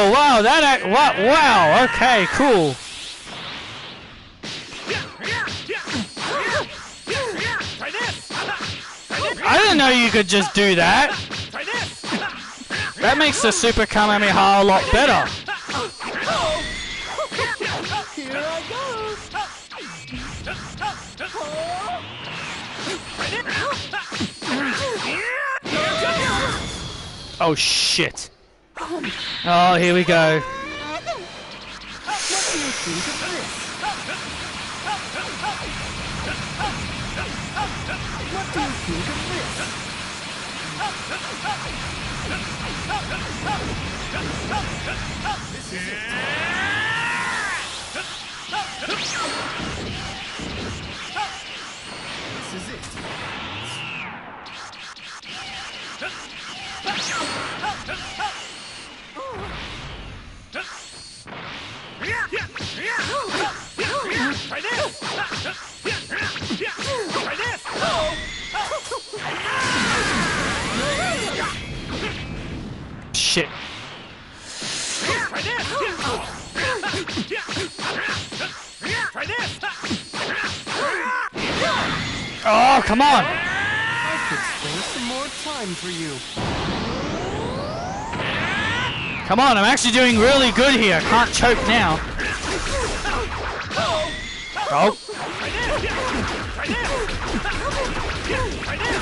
Oh wow, wow, okay, cool. Try this. I didn't know you could just do that. Try this. That makes the Super Kamehameha a lot better. Here I go. Oh shit. Oh, here we go. What do you think of this? What do you think of this? This is it. Try this. Try this. Shit. Try this. Try this. Oh, come on. I could spare some more time for you. Come on, I'm actually doing really good here. Can't choke now. Oh. Try this. Try this. Try this.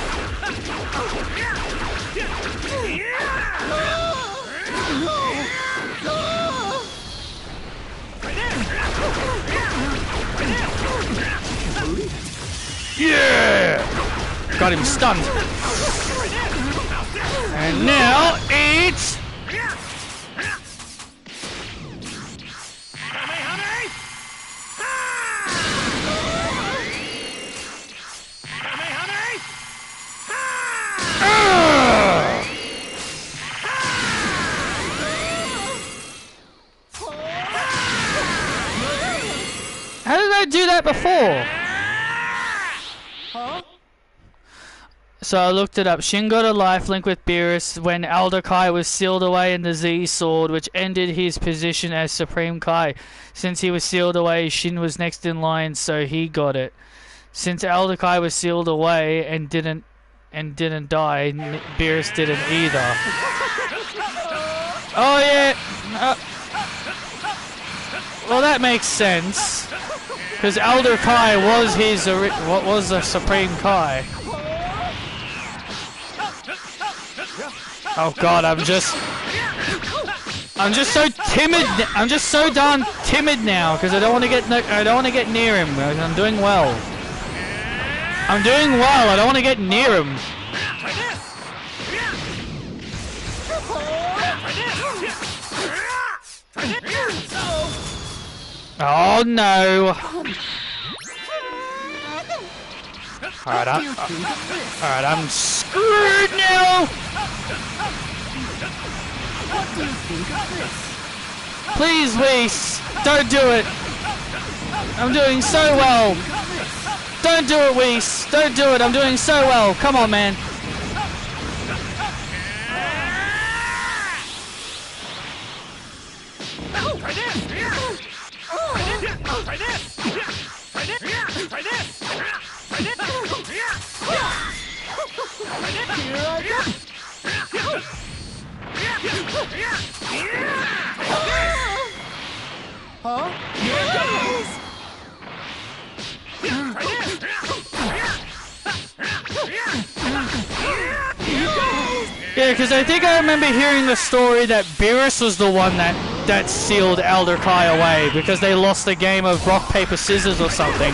Yeah! Got him stunned. And now it's... How did I do that before? So I looked it up. Shin got a lifelink with Beerus when Elder Kai was sealed away in the Z Sword, which ended his position as Supreme Kai. Since he was sealed away, Shin was next in line, so he got it. Since Elder Kai was sealed away and didn't die, Beerus didn't either. Oh yeah. Well, that makes sense, because Elder Kai was was the Supreme Kai. Oh God, I'm just so timid. I'm just so darn timid now because I don't want to get near him. I'm doing well. I don't want to get near him. Oh no. Alright, I'm screwed now! Please, Whis, don't do it! I'm doing so well! Don't do it, Whis! Don't do it, I'm doing so well! Come on, man! Yeah, because I think I remember hearing the story that Beerus was the one that sealed Elder Kai away because they lost a game of rock, paper, scissors or something.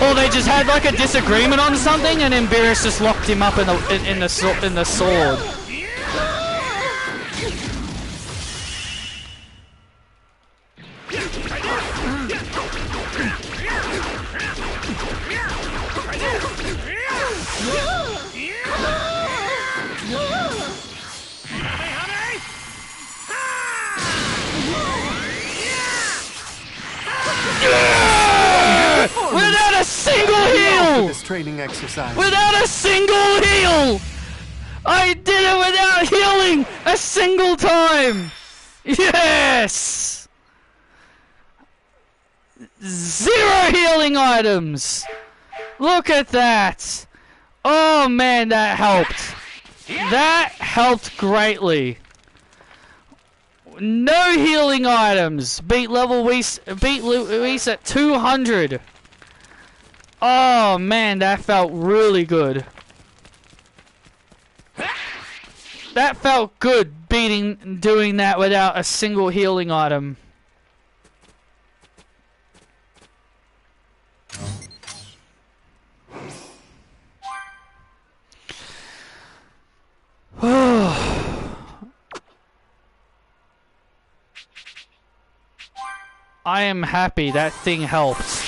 Or they just had like a disagreement on something and then Beerus just locked him up in the sword. Without a single heal! This training exercise. Without a single heal! I did it without healing a single time! Yes! 0 healing items! Look at that! Oh man, that helped. That helped greatly. No healing items. Beat Luis at 200. Oh man, that felt really good. That felt good doing that without a single healing item. I am happy that thing helped.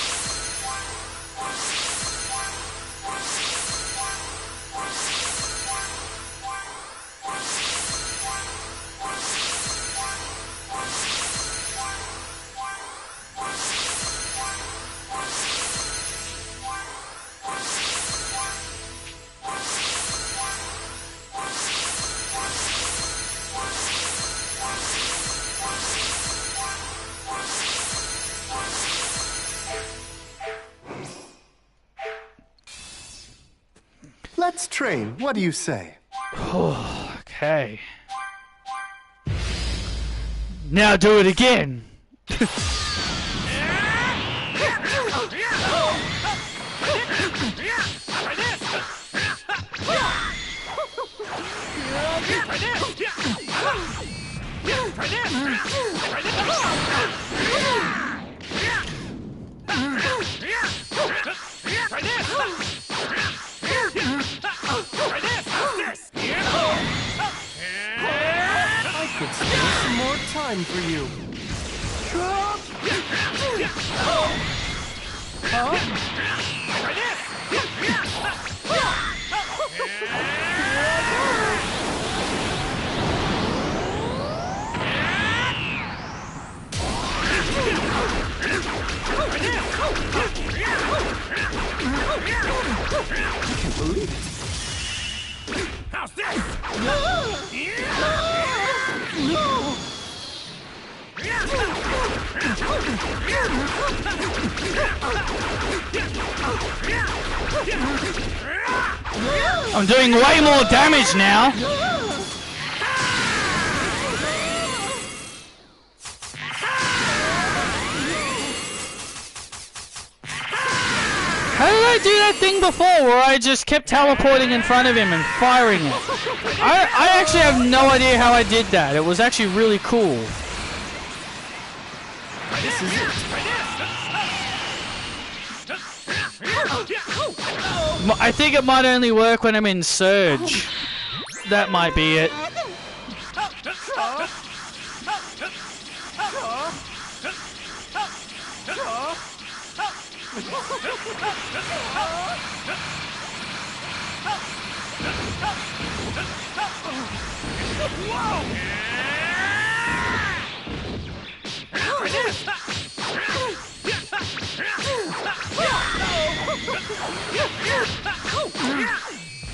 Let's train. What do you say? Okay. Now do it again. I could spare some more time for you. How's this? I'm doing way more damage now. How did I do that thing before where I just kept teleporting in front of him and firing it? I actually have no idea how I did that. It was actually really cool. This is it. I think it might only work when I'm in Surge. That might be it.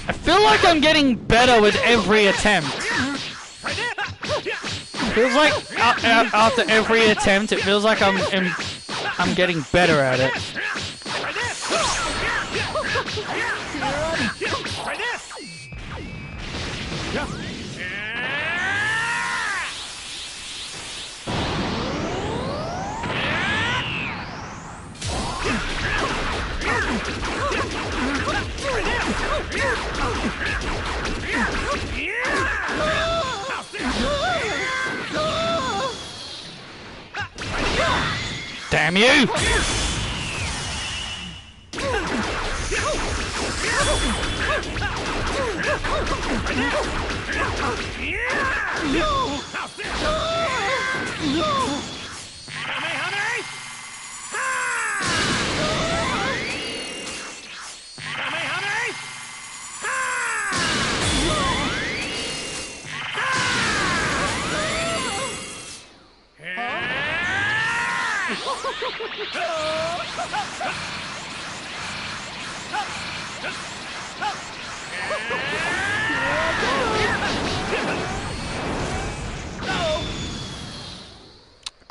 I feel like I'm getting better with every attempt. Feels like after every attempt, it feels like I'm getting better at it. Damn you!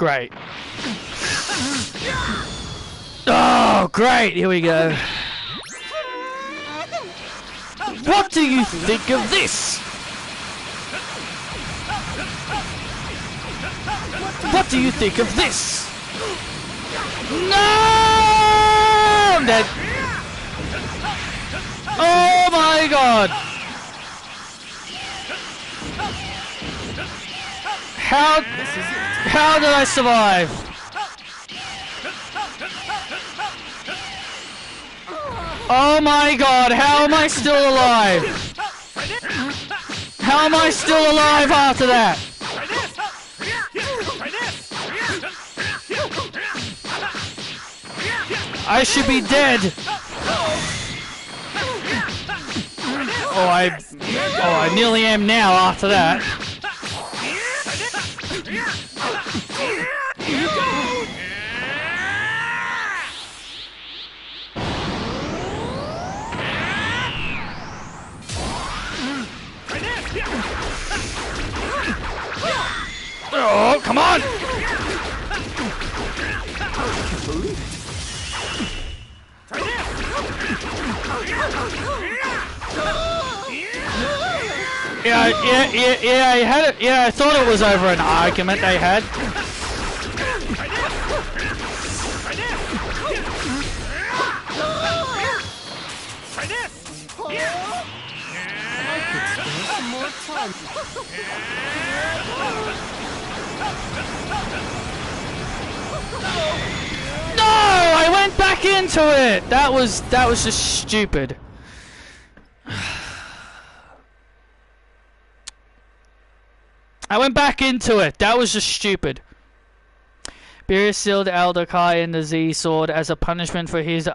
Great. Oh, great. Here we go. What do you think of this? What do you think of this? No! I'm dead. Oh my god! How did I survive? Oh my god, how am I still alive? How am I still alive after that? I should be dead. Oh, I nearly am now after that. Oh, come on! Yeah, I had it. Yeah, I thought it was over an argument they had. No, I went back into it. That was just stupid. I went back into it. That was just stupid. Beerus sealed Elder Kai in the Z Sword as a punishment for his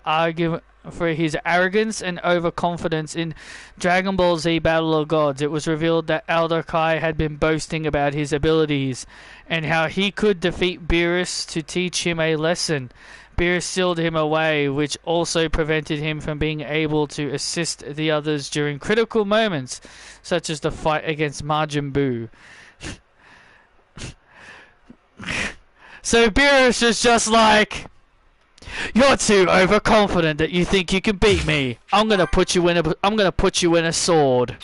arrogance and overconfidence in Dragon Ball Z Battle of Gods. It was revealed that Elder Kai had been boasting about his abilities and how he could defeat Beerus to teach him a lesson. Beerus sealed him away, which also prevented him from being able to assist the others during critical moments, such as the fight against Majin Buu. So Beerus was just like, "You're too overconfident that you think you can beat me. I'm gonna put you in a sword.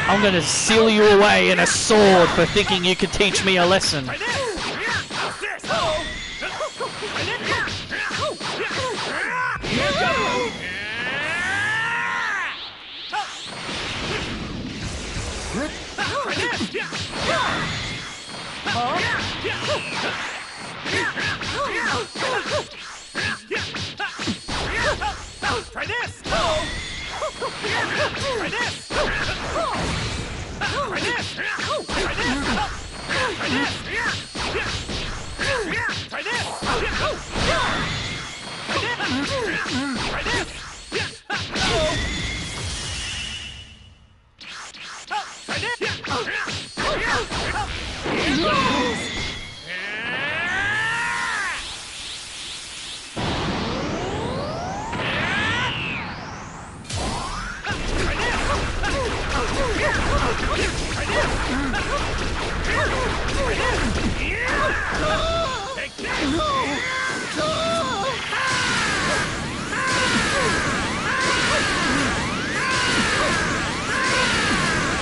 I'm gonna seal you away in a sword for thinking you can teach me a lesson." Try this! Try this! Try this!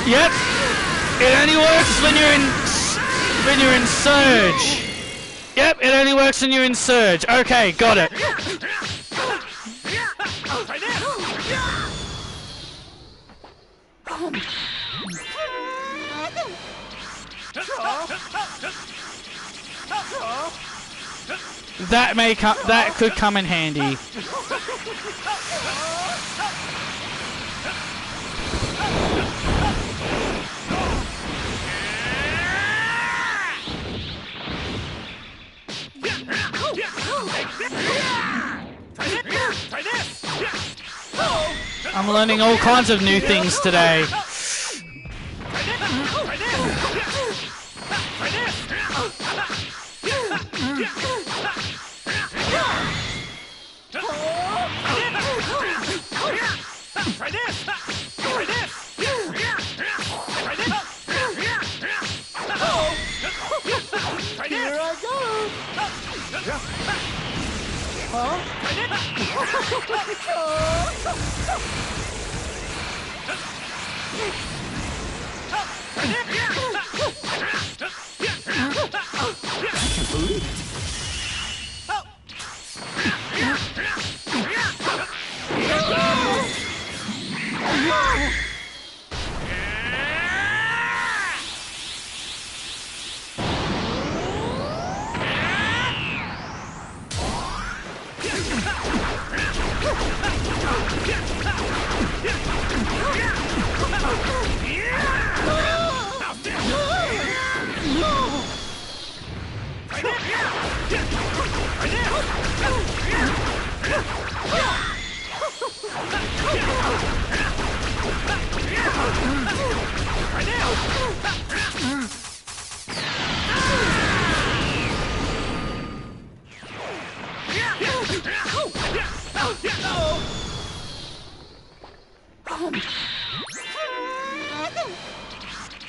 Yep, it only works when you're in Surge. Yep, it only works when you're in Surge. Okay, got it. That could come in handy. I'm learning all kinds of new things today.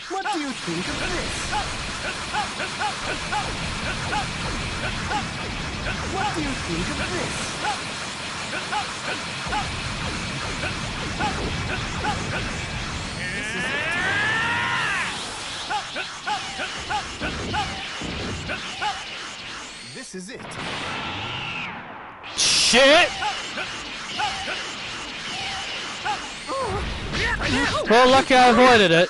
What do you think of this? What do you think of this? This is it. Shit! Well, lucky I avoided it.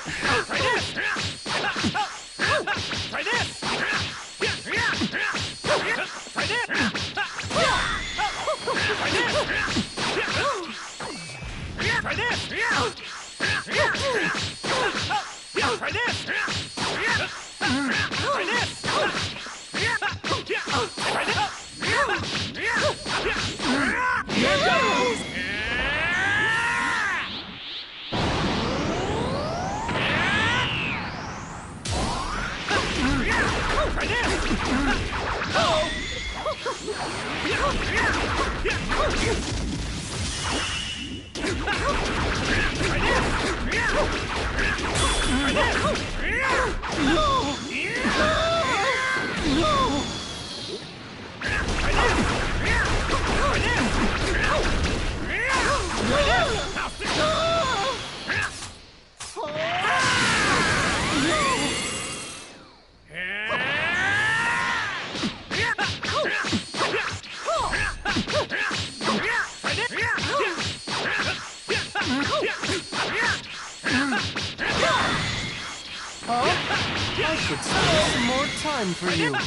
I could spare some more time for you. I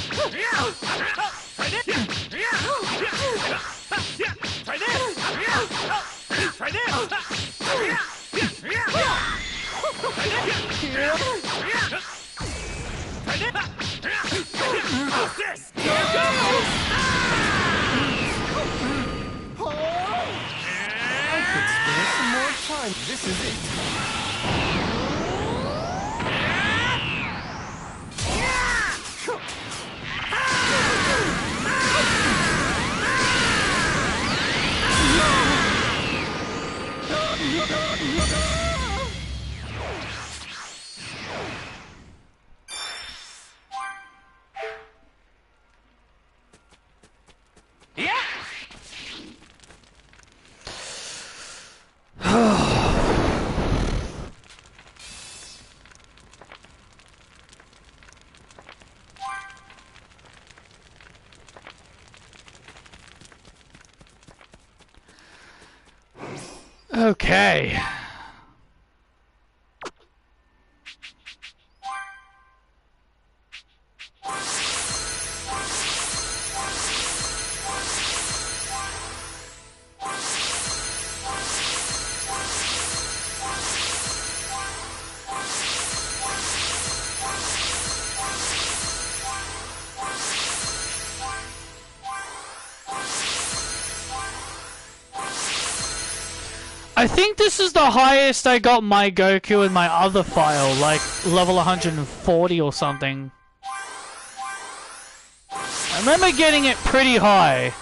could spare some more time. This is it. Okay. I think this is the highest I got my Goku in my other file, like level 140 or something. I remember getting it pretty high.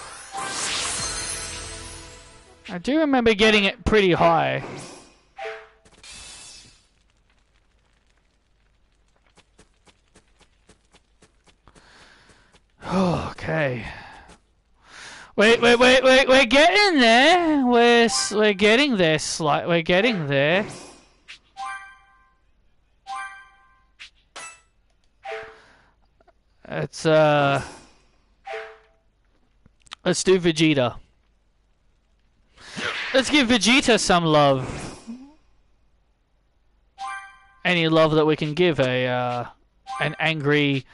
I do remember getting it pretty high. Okay. Wait, we're getting there. We're getting there. We're getting there. Let's do Vegeta. Let's give Vegeta some love. Any love that we can give an angry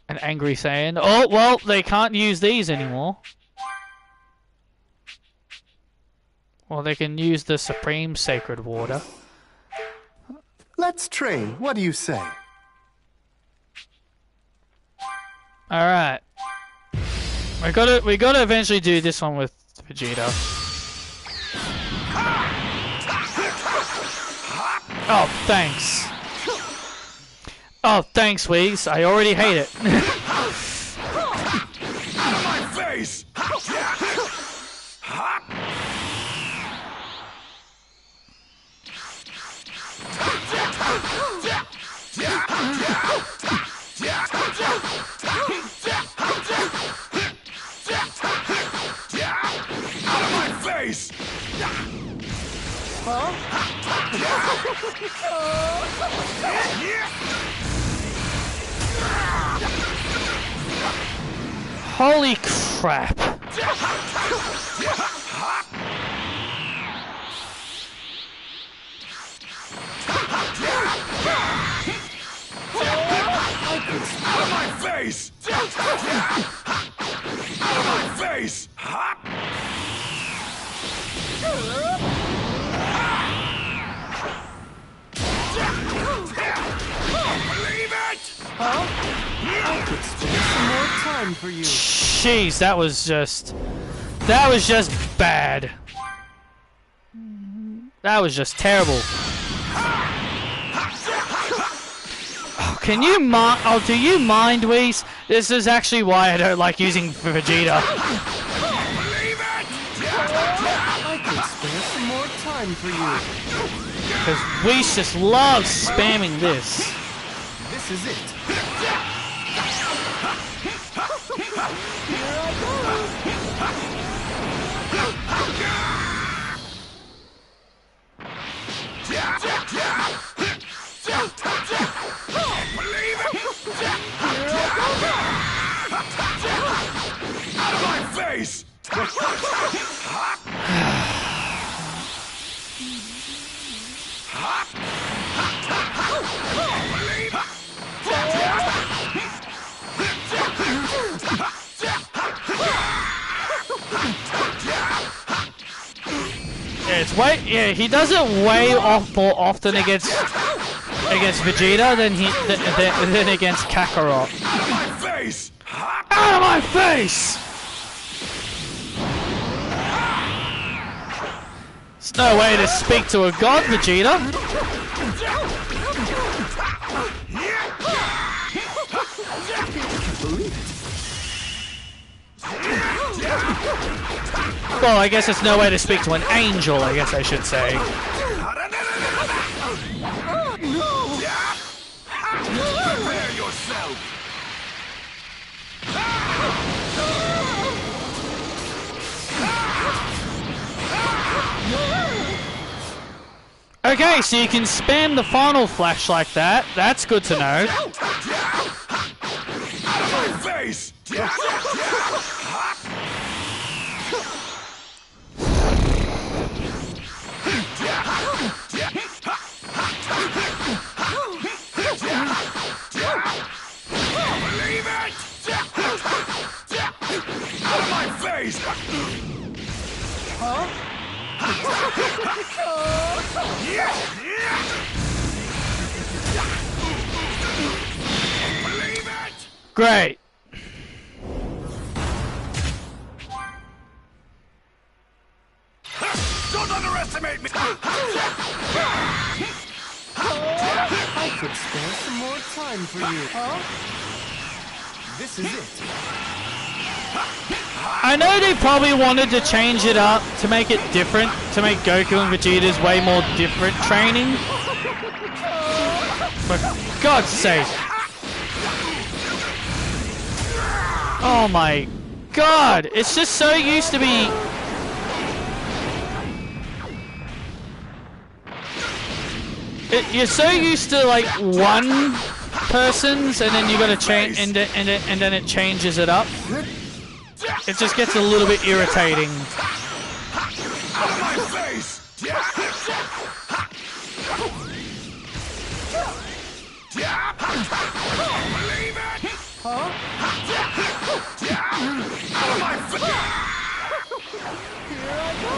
Saiyan. Oh well, they can't use these anymore. Well, they can use the Supreme Sacred Water. Let's train. What do you say? All right. We gotta eventually do this one with Vegeta. Oh, thanks. Oh, thanks, Whis. I already hate it. My face! Out of my face! Holy crap. Out of my face! Out of my face! Believe it! I could spare some more time for you. Jeez, that was just bad. That was just terrible. Oh, can you mind? Oh, do you mind, Whis? This is actually why I don't like using Vegeta. Believe it! I could spare some more time for you. Because Whis just loves spamming this. This is it. Believe it! Out of my face! Believe it! Yeah, it's way. Yeah, he does it way off more often against Vegeta than against Kakarot. Out of my face! Out of my face! There's no way to speak to a god, Vegeta. Well, I guess there's no way to speak to an angel, I guess I should say. Prepare yourself! Okay, so you can spam the final flash like that. That's good to know. Out of my face! Believe it! Out of my face! Believe it! Great. Don't underestimate me! I could spare some more time for you. This is it. I know they probably wanted to change it up to make it different, to make Goku and Vegeta's way more different training. For God's sake. Oh my god! It's just so used to be... You're so used to like one person's, and then you gotta change, and then it changes it up. It just gets a little bit irritating. Out of my face! Believe it! Huh? Out of my face! Here I go.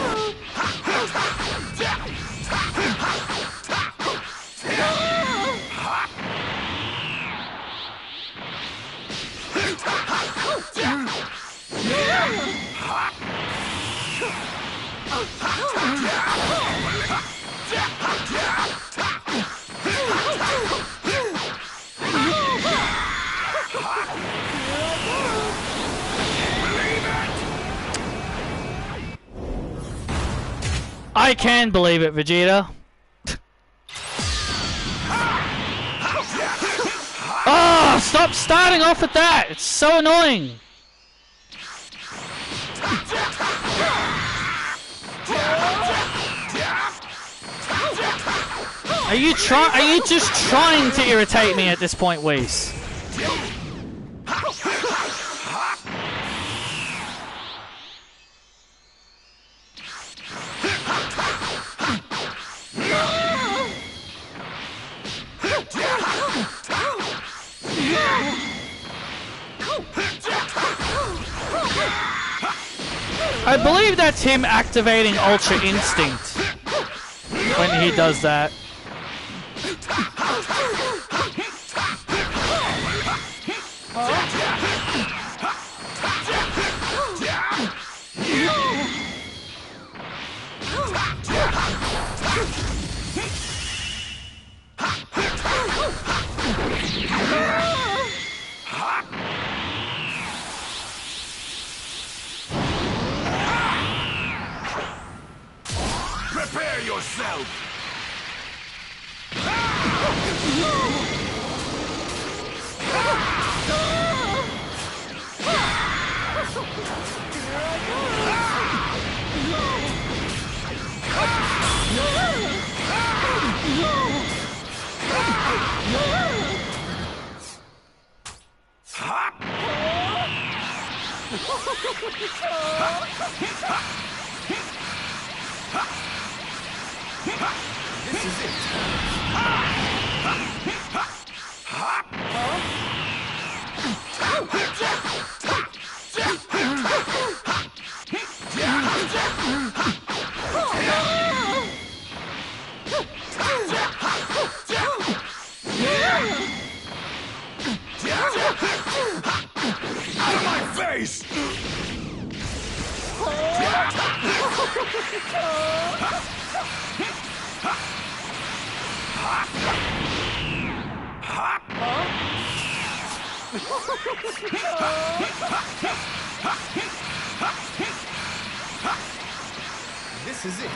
I can believe it, Vegeta. Oh, stop starting off with that! It's so annoying! Are you just trying to irritate me at this point, Whis? I believe that's him activating Ultra Instinct when he does that. Prepare yourself! This is it. Out of my face! This is it.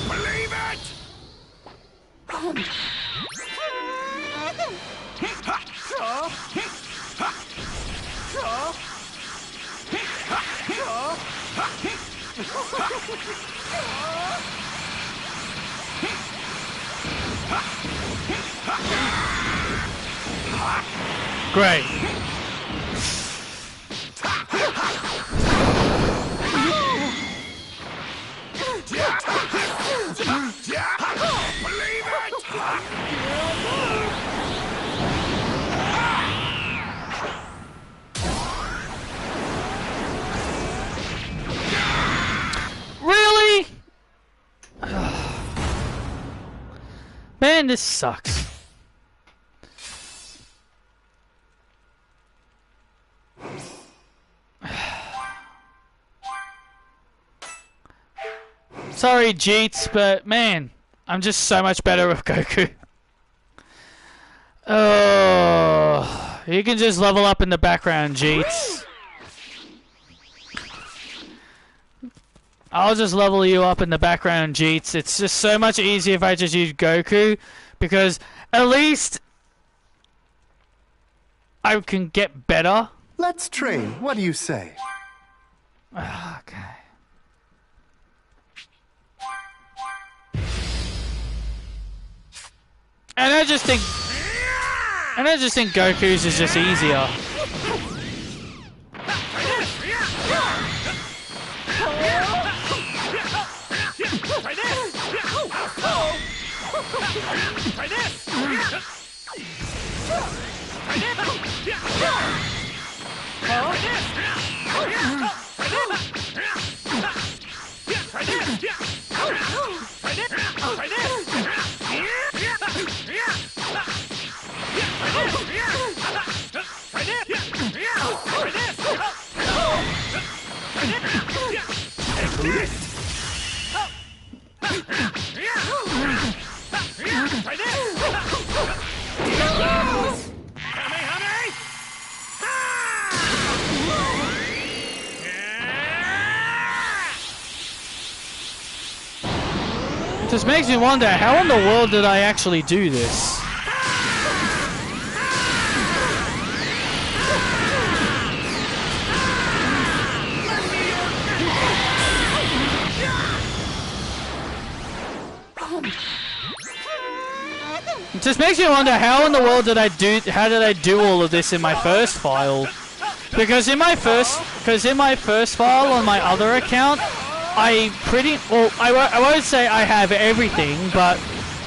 Believe it! Great. Believe it! Really? Man, this sucks. Sorry, Jeets, but man, I'm just so much better with Goku. Oh, you can just level up in the background, Jeets. I'll just level you up in the background, Jeets. It's just so much easier if I just use Goku. because at least I can get better. Let's train. What do you say? Okay. And I just think Goku's is just easier. Just makes me wonder, how in the world did I actually do this? It just makes me wonder, how in the world did I do all of this in my first file? Because in my first file on my other account, I won't say I have everything, but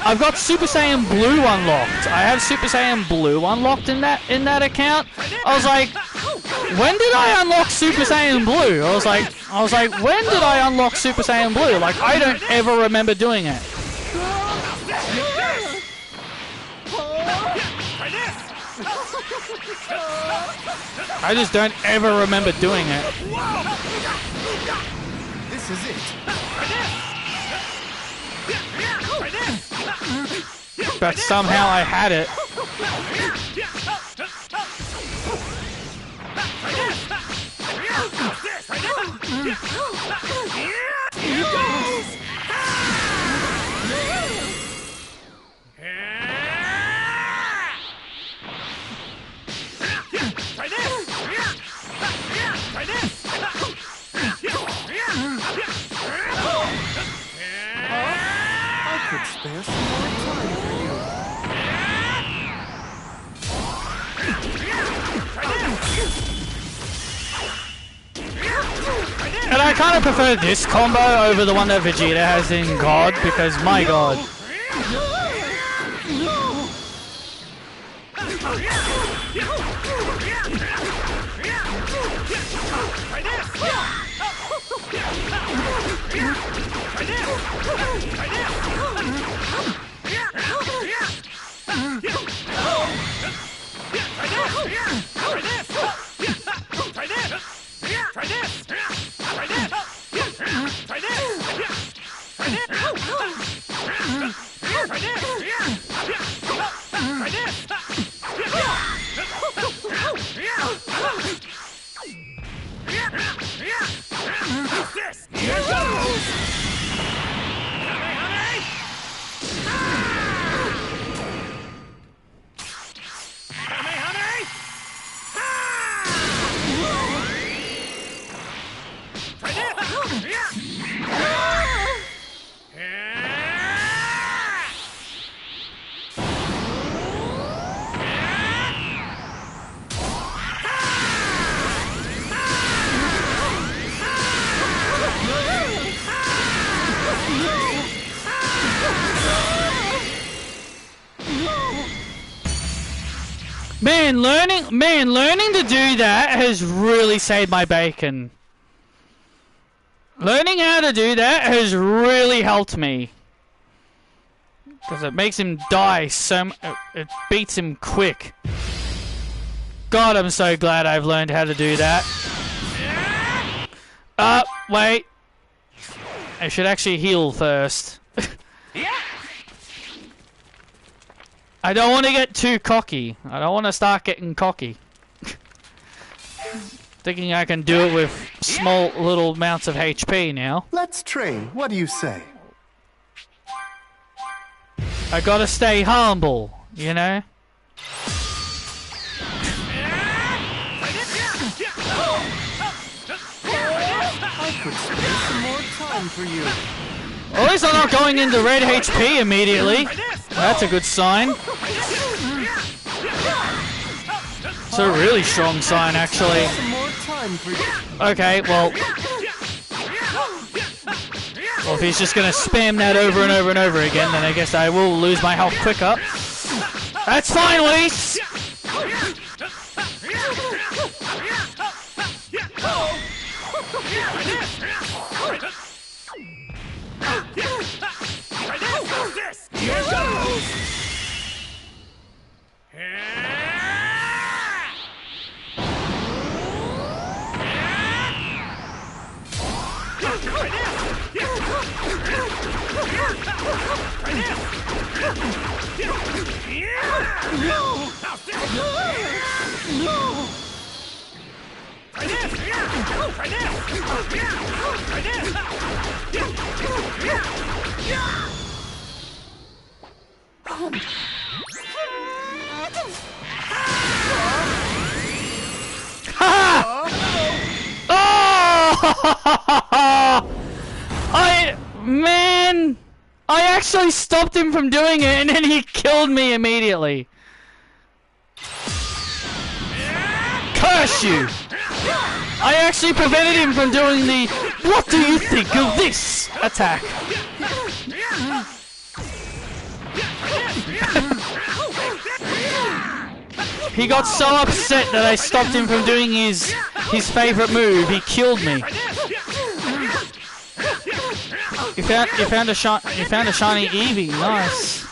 I've got Super Saiyan Blue unlocked. I have Super Saiyan Blue unlocked in that account. I was like, when did I unlock Super Saiyan Blue? I was like, when did I unlock Super Saiyan Blue? Like, I don't ever remember doing it. I just don't ever remember doing it. This is it. But somehow I had it. I could spare some more time for you. And I kind of prefer this combo over the one that Vegeta has in God, because my God. Learning to do that has really saved my bacon. Learning how to do that has really helped me. Because it makes him die it beats him quick. God, I'm so glad I've learned how to do that. Wait. I should actually heal first. I don't want to get too cocky. I don't want to start getting cocky. Thinking I can do it with small little amounts of HP now. Let's train. What do you say? I gotta stay humble, you know? I could spare some more time for you. At least I'm not going into red HP immediately. That's a good sign. It's a really strong sign, actually. Some more time for you. Okay, well, if he's just gonna spam that over and over and over again, then I guess I will lose my health quicker. That's fine, Whis! Man, I actually stopped him from doing it and then he killed me immediately. Curse you! I actually prevented him from doing the "what do you think of this" attack. He got so upset that I stopped him from doing his favorite move. He killed me. You found a shiny Eevee. Nice.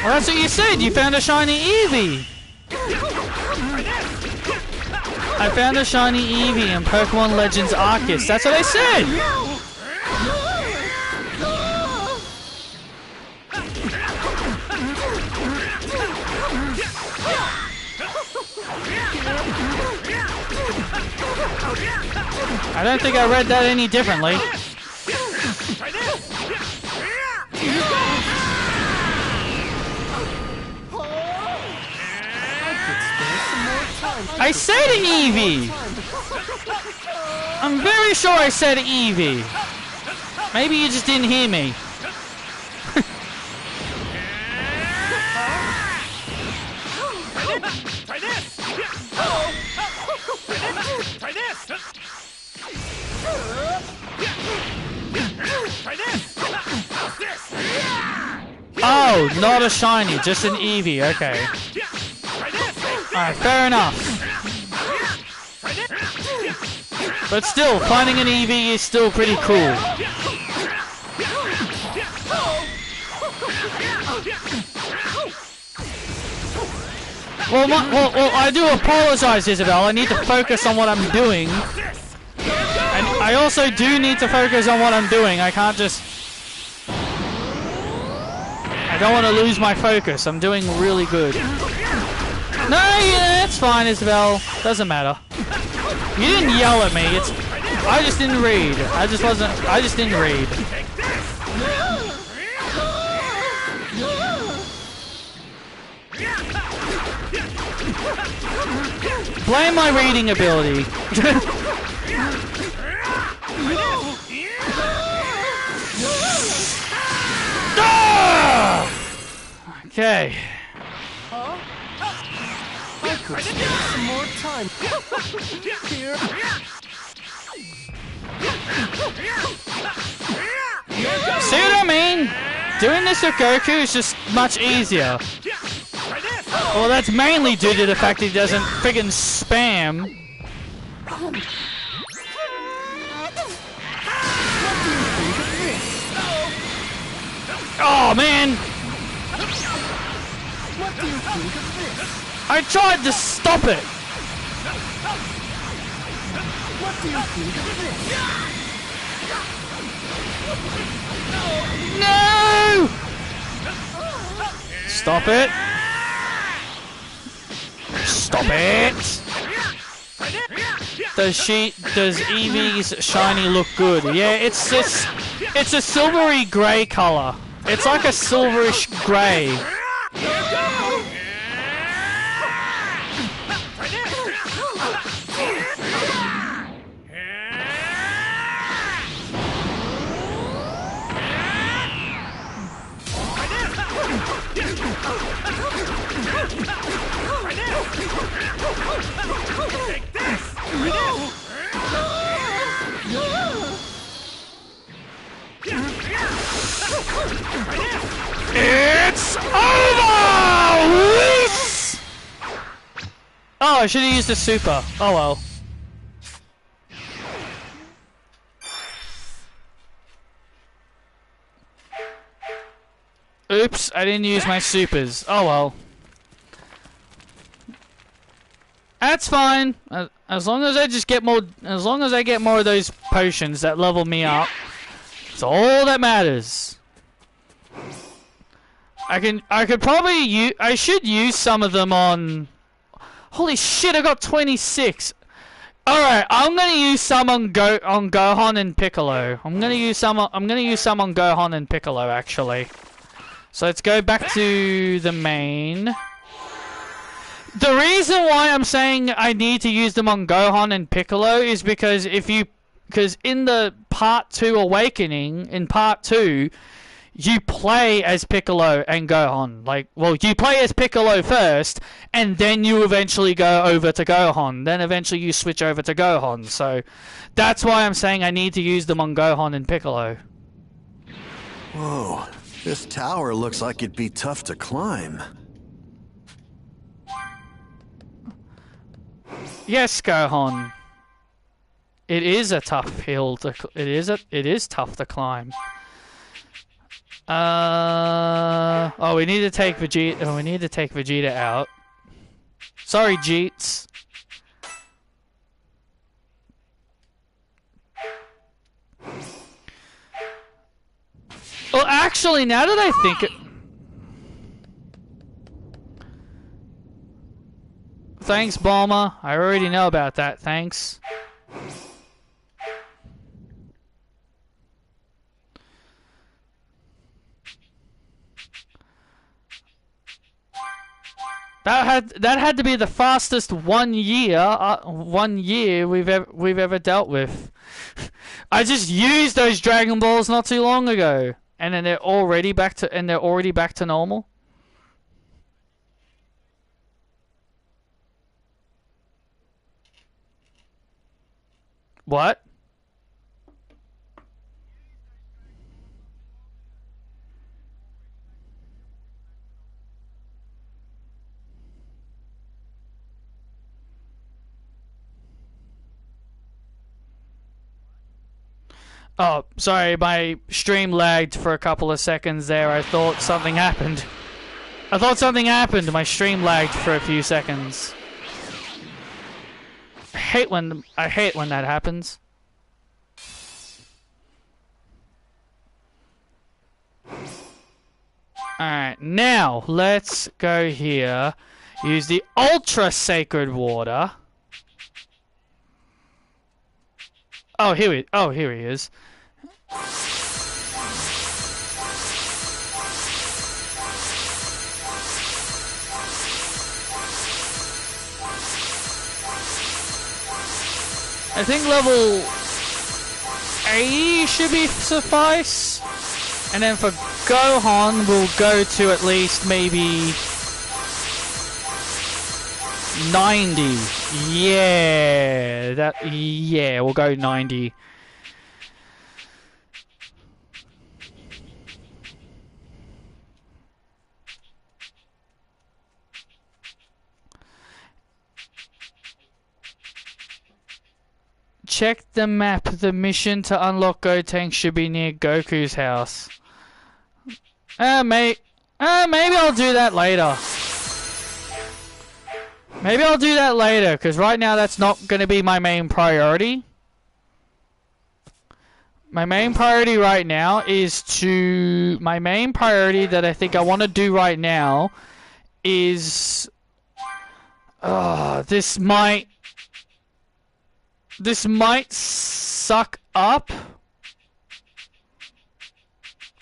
Well, that's what you said. You found a shiny Eevee. I found a shiny Eevee in Pokemon Legends Arceus. That's what I said. I don't think I read that any differently. I said Eevee! I'm very sure I said Eevee. Maybe you just didn't hear me. Oh, not a shiny, just an Eevee, okay. Alright, fair enough. But still, finding an Eevee is still pretty cool. Well, I do apologize, Isabel. I need to focus on what I'm doing. And I also do need to focus on what I'm doing. I can't just... I don't want to lose my focus. I'm doing really good. No, yeah, it's fine, Isabel. Doesn't matter. You didn't yell at me. I just didn't read. I just didn't read. Blame my reading ability. Okay. I could spare some more time. Here. See what I mean? Doing this with Goku is just much easier. Well, that's mainly due to the fact he doesn't friggin' spam. Oh, man! What do you think of this? I tried to stop it! What do you think of this? No! Stop it! Stop it! Does Eevee's shiny look good? Yeah, it's a silvery grey color. It's like a silverish grey. It's over! Release! Oh, I should have used a super. Oh well. Oops, I didn't use my supers. Oh well. That's fine. As long as I just get more, as long as I get more of those potions that level me up, it's all that matters. I could probably use, I should use some of them on. Holy shit! I got 26. All right, I'm gonna use some on Gohan and Piccolo. I'm gonna use some on Gohan and Piccolo actually. So let's go back to the main. The reason why I'm saying I need to use them on Gohan and Piccolo is because because in the Part 2 Awakening, in Part 2, you play as Piccolo and Gohan. Like, well, you play as Piccolo first, and then you eventually go over to Gohan. Then eventually you switch over to Gohan. So that's why I'm saying I need to use them on Gohan and Piccolo. Whoa, this tower looks like it'd be tough to climb. Yes, Gohan. It is a tough hill to. It is tough to climb. Oh, we need to take Vegeta. Oh, we need to take Vegeta out. Sorry, Jeets. Well, actually, now that I think it. Thanks, Bulma. I already know about that. Thanks. That had to be the fastest 1 year we've ever dealt with. I just used those Dragon Balls not too long ago, and then they're already back to normal. What? Oh, sorry, my stream lagged for a couple of seconds there. I thought something happened. My stream lagged for a few seconds. I hate when that happens. Alright, now let's go here. Use the Ultra Sacred Water. Oh, here he is. I think level 80 should be suffice. And then for Gohan, we'll go to at least maybe 90. Yeah, we'll go 90. Check the map. The mission to unlock Gotenks should be near Goku's house. Maybe I'll do that later. Maybe I'll do that later, because right now that's not going to be my main priority. My main priority right now is to... My main priority that I think I want to do right now is... this might suck up.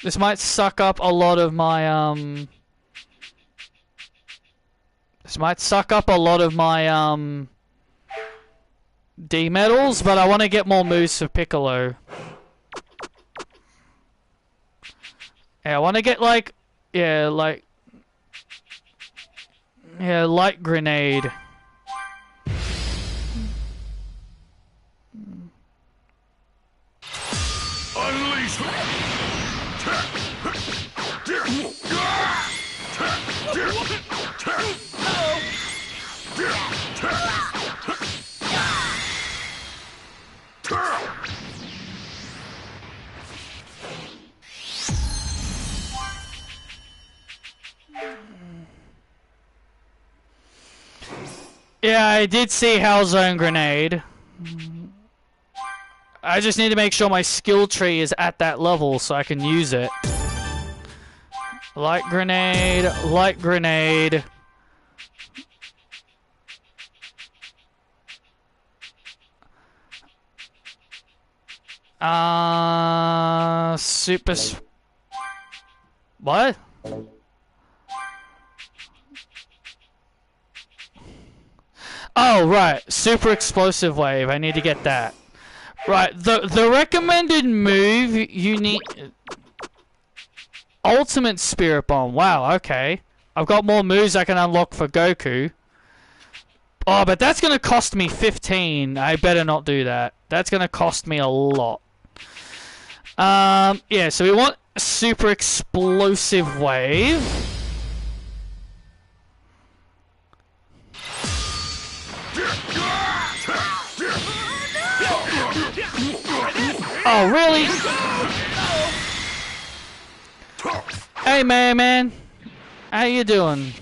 This might suck up a lot of my, This might suck up a lot of my, D medals, but I want to get more moves for Piccolo. Yeah, I want to get, like... Yeah, like... Yeah, light grenade. Unleash! Yeah, I did see Hell Zone Grenade. I just need to make sure my skill tree is at that level so I can use it. Light grenade, light grenade. Super... What? Oh, right. Super explosive wave. I need to get that. Right. The recommended move you need... Ultimate Spirit Bomb. Wow, okay. I've got more moves I can unlock for Goku. Oh, but that's going to cost me 15. I better not do that. That's going to cost me a lot. Yeah, so we want Super Explosive Wave. Oh, really? Hey, man. How you doing?